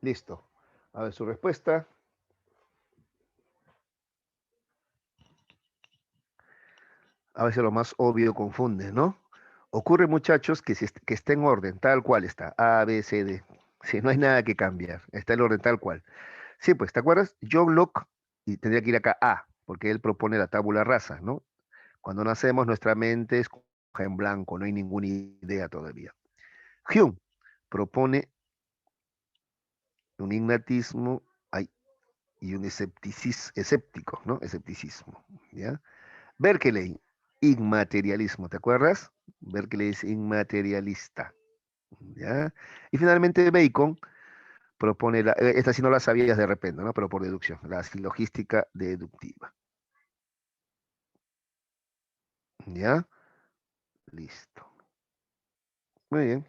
Listo. A ver, su respuesta. A veces lo más obvio confunde, ¿no? Ocurre, muchachos, que esté en orden, tal cual está. A, B, C, D. Si no hay nada que cambiar, está el orden tal cual. Sí, pues, ¿te acuerdas? John Locke, y tendría que ir acá A, porque él propone la tabula rasa, ¿no? Cuando nacemos, nuestra mente es en blanco, no hay ninguna idea todavía. Hume propone un ignatismo y un escéptico, ¿no? Escepticismo, ¿ya? Berkeley, inmaterialismo, ¿te acuerdas? Berkeley es inmaterialista, ¿ya? Y finalmente Bacon propone, esta sí no la sabías de repente, ¿no? Pero por deducción, la silogística deductiva, ¿ya? Listo. Muy bien.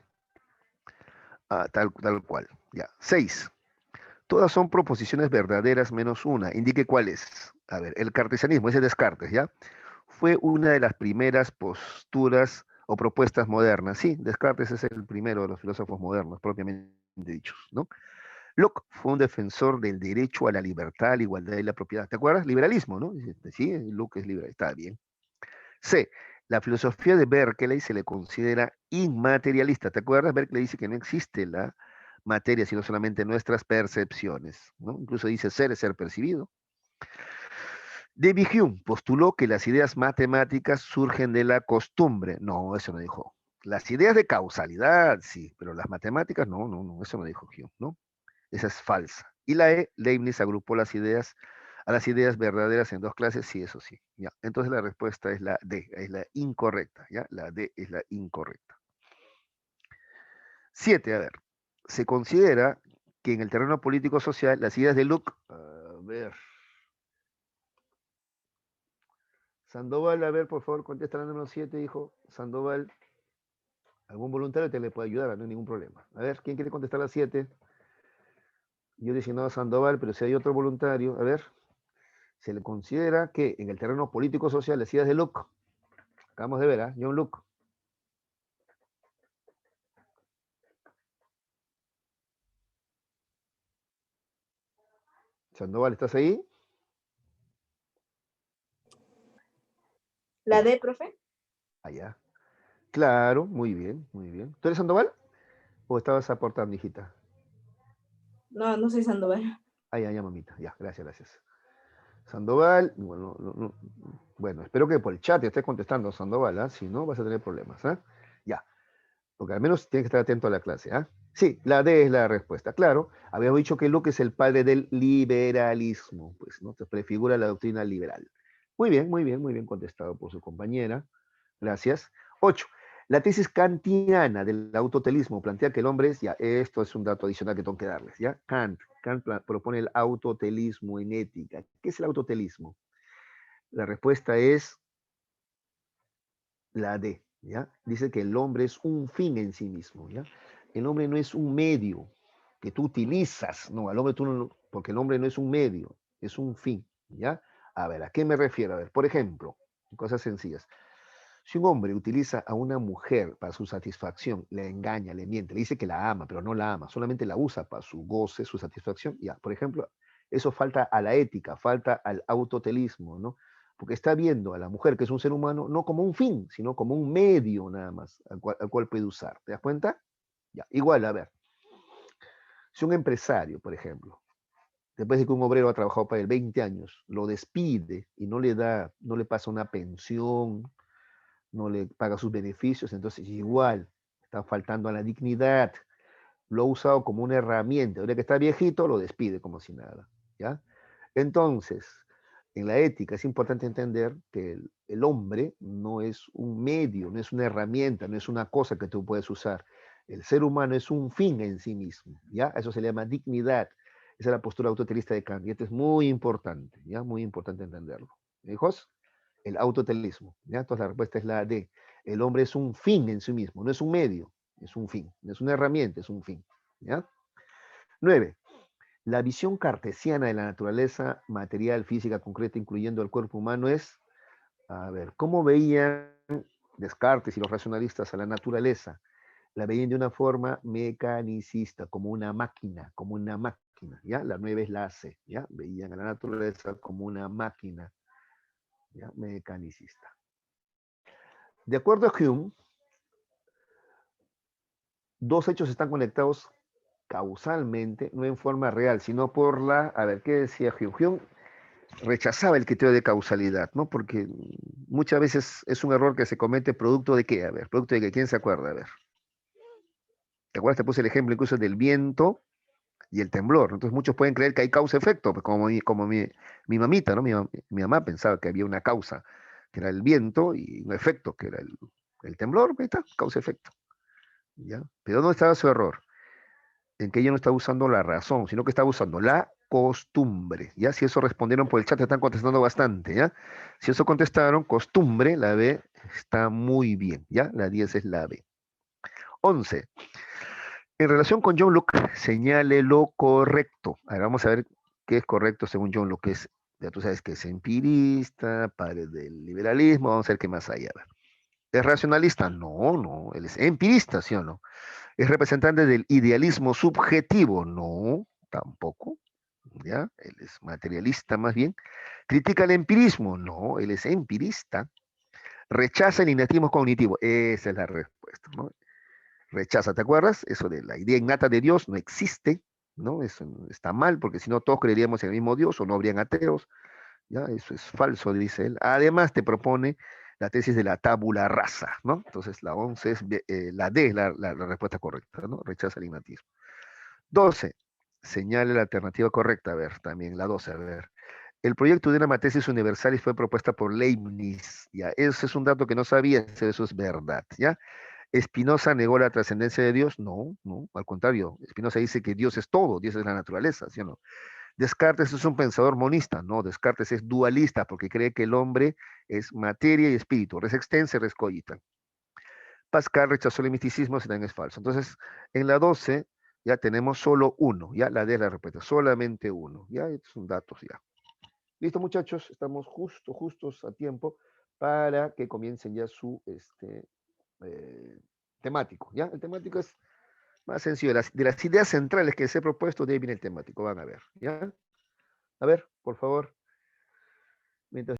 Ah, tal cual. Ya. 6. Todas son proposiciones verdaderas menos una. Indique cuál es. A ver, el cartesianismo, ese Descartes, ¿ya? Fue una de las primeras posturas o propuestas modernas. Sí, Descartes es el primero de los filósofos modernos, propiamente dichos, ¿no? Locke fue un defensor del derecho a la libertad, la igualdad y la propiedad. ¿Te acuerdas? Liberalismo, ¿no? Sí, Locke es liberal, está bien. C. La filosofía de Berkeley se le considera inmaterialista. ¿Te acuerdas? Berkeley dice que no existe la materia, sino solamente nuestras percepciones, ¿no? Incluso dice ser es ser percibido. David Hume postuló que las ideas matemáticas surgen de la costumbre. No, eso no dijo. Las ideas de causalidad, sí, pero las matemáticas, no, no, no, eso no dijo Hume, ¿no? Esa es falsa. Y la E, Leibniz agrupó a las ideas verdaderas en dos clases, sí, eso sí. Ya. Entonces la respuesta es la D, es la incorrecta, ¿ya? La D es la incorrecta. 7, a ver. Se considera que en el terreno político-social las ideas de Locke, a ver. Sandoval, a ver, por favor, contesta la número 7, hijo. Sandoval, algún voluntario te le puede ayudar, no hay ningún problema. A ver, ¿quién quiere contestar la 7? Yo designado a Sandoval, pero si hay otro voluntario, a ver. Se le considera que en el terreno político-social las ideas de Locke, acabamos de ver, ¿eh? John Locke. Sandoval, ¿estás ahí? ¿La D, profe? Allá. Claro, muy bien, muy bien. ¿Tú eres Sandoval? ¿O estabas aportando, hijita? No, no soy Sandoval. Ah, ya, mamita. Ya, gracias, gracias. Sandoval, bueno, bueno, espero que por el chat te estés contestando, Sandoval, ¿ah? Si no, vas a tener problemas, ¿ah? Ya, porque al menos tienes que estar atento a la clase, ¿ah? Sí, la D es la respuesta. Claro, habíamos dicho que Locke es el padre del liberalismo, pues, ¿no? Te prefigura la doctrina liberal. Muy bien contestado por su compañera. Gracias. 8. La tesis kantiana del autotelismo plantea que el hombre es, ya, esto es un dato adicional que tengo que darles, ¿ya? Kant propone el autotelismo en ética. ¿Qué es el autotelismo? La respuesta es la D, ¿ya? Dice que el hombre es un fin en sí mismo, ¿ya? El hombre no es un medio que tú utilizas, no, al hombre tú porque el hombre no es un medio, es un fin, ¿ya? A ver, ¿a qué me refiero? A ver, por ejemplo, cosas sencillas. Si un hombre utiliza a una mujer para su satisfacción, le engaña, le miente, le dice que la ama, pero no la ama, solamente la usa para su goce, su satisfacción, ya, por ejemplo, eso falta a la ética, falta al autotelismo, ¿no? Porque está viendo a la mujer, que es un ser humano, no como un fin, sino como un medio nada más, al cual puede usar. ¿Te das cuenta? Ya, igual, a ver, si un empresario, por ejemplo, después de que un obrero ha trabajado para él 20 años, lo despide y no le pasa una pensión, no le paga sus beneficios, entonces igual está faltando a la dignidad, lo ha usado como una herramienta, ahora que está viejito lo despide como si nada, ¿ya? Entonces, en la ética es importante entender que el hombre no es un medio, no es una herramienta, no es una cosa que tú puedes usar. El ser humano es un fin en sí mismo, ¿ya? Eso se le llama dignidad. Esa es la postura autotelista de Kant, y esto es muy importante, ¿ya? Muy importante entenderlo. ¿Hijos? El autotelismo, ¿ya? Entonces la respuesta es la D. El hombre es un fin en sí mismo, no es un medio, es un fin, no es una herramienta, es un fin, ¿ya? 9. La visión cartesiana de la naturaleza material, física, concreta, incluyendo el cuerpo humano es, a ver, ¿cómo veían Descartes y los racionalistas a la naturaleza? La veían de una forma mecanicista, como una máquina, ¿ya? La 9 es la C, ¿ya? Veían a la naturaleza como una máquina, ¿ya? Mecanicista. De acuerdo a Hume, dos hechos están conectados causalmente, no en forma real, sino por la, a ver, ¿qué decía Hume? Hume rechazaba el criterio de causalidad, ¿no? Porque muchas veces es un error que se comete producto de qué, a ver, producto de que, ¿quién se acuerda? A ver, ¿te acuerdas? Te puse el ejemplo incluso del viento y el temblor. Entonces muchos pueden creer que hay causa-efecto, pues como mi mamita, ¿no? Mi mamá pensaba que había una causa, que era el viento, y un efecto, que era el temblor, ahí está, causa-efecto, ¿ya? Pero ¿dónde estaba su error? En que ella no está usando la razón, sino que está usando la costumbre, ¿ya? Si eso respondieron por el chat, están contestando bastante, ¿ya? Si eso contestaron, costumbre, la B está muy bien, ¿ya? La 10 es la B. 11. En relación con John Locke, señale lo correcto. A ver, vamos a ver qué es correcto según John Locke. Ya tú sabes que es empirista, padre del liberalismo, vamos a ver qué más hay. A ver. ¿Es racionalista? No, no, él es empirista, ¿sí o no? ¿Es representante del idealismo subjetivo? No, tampoco. ¿Ya? Él es materialista más bien. ¿Critica el empirismo? No, él es empirista. ¿Rechaza el innatismo cognitivo? Esa es la respuesta, ¿no? Rechaza, ¿te acuerdas? Eso de la idea innata de Dios no existe, ¿no? Eso está mal, porque si no todos creeríamos en el mismo Dios o no habrían ateos, ¿ya? Eso es falso, dice él. Además te propone la tesis de la tabula rasa, ¿no? Entonces la 11 es la D, la respuesta correcta, ¿no? Rechaza el innatismo. 12. Señale la alternativa correcta, a ver, también la 12, a ver. El proyecto de una matriz universalis fue propuesta por Leibniz, ya, ese es un dato que no sabía, eso es verdad, ¿ya? ¿Spinoza negó la trascendencia de Dios? No, no, al contrario, Spinoza dice que Dios es todo, Dios es la naturaleza, ¿sí o no? Descartes es un pensador monista, no, Descartes es dualista porque cree que el hombre es materia y espíritu, res extensa y res cogita. Pascal rechazó el misticismo, si también es falso. Entonces, en la 12 ya tenemos solo uno, ya la D la respuesta, solamente uno, ya son datos ya. Listo, muchachos, estamos justos a tiempo para que comiencen ya su temático, ¿ya? El temático es más sencillo. De las ideas centrales que se he propuesto, de ahí viene el temático, van a ver, ¿ya? A ver, por favor. Mientras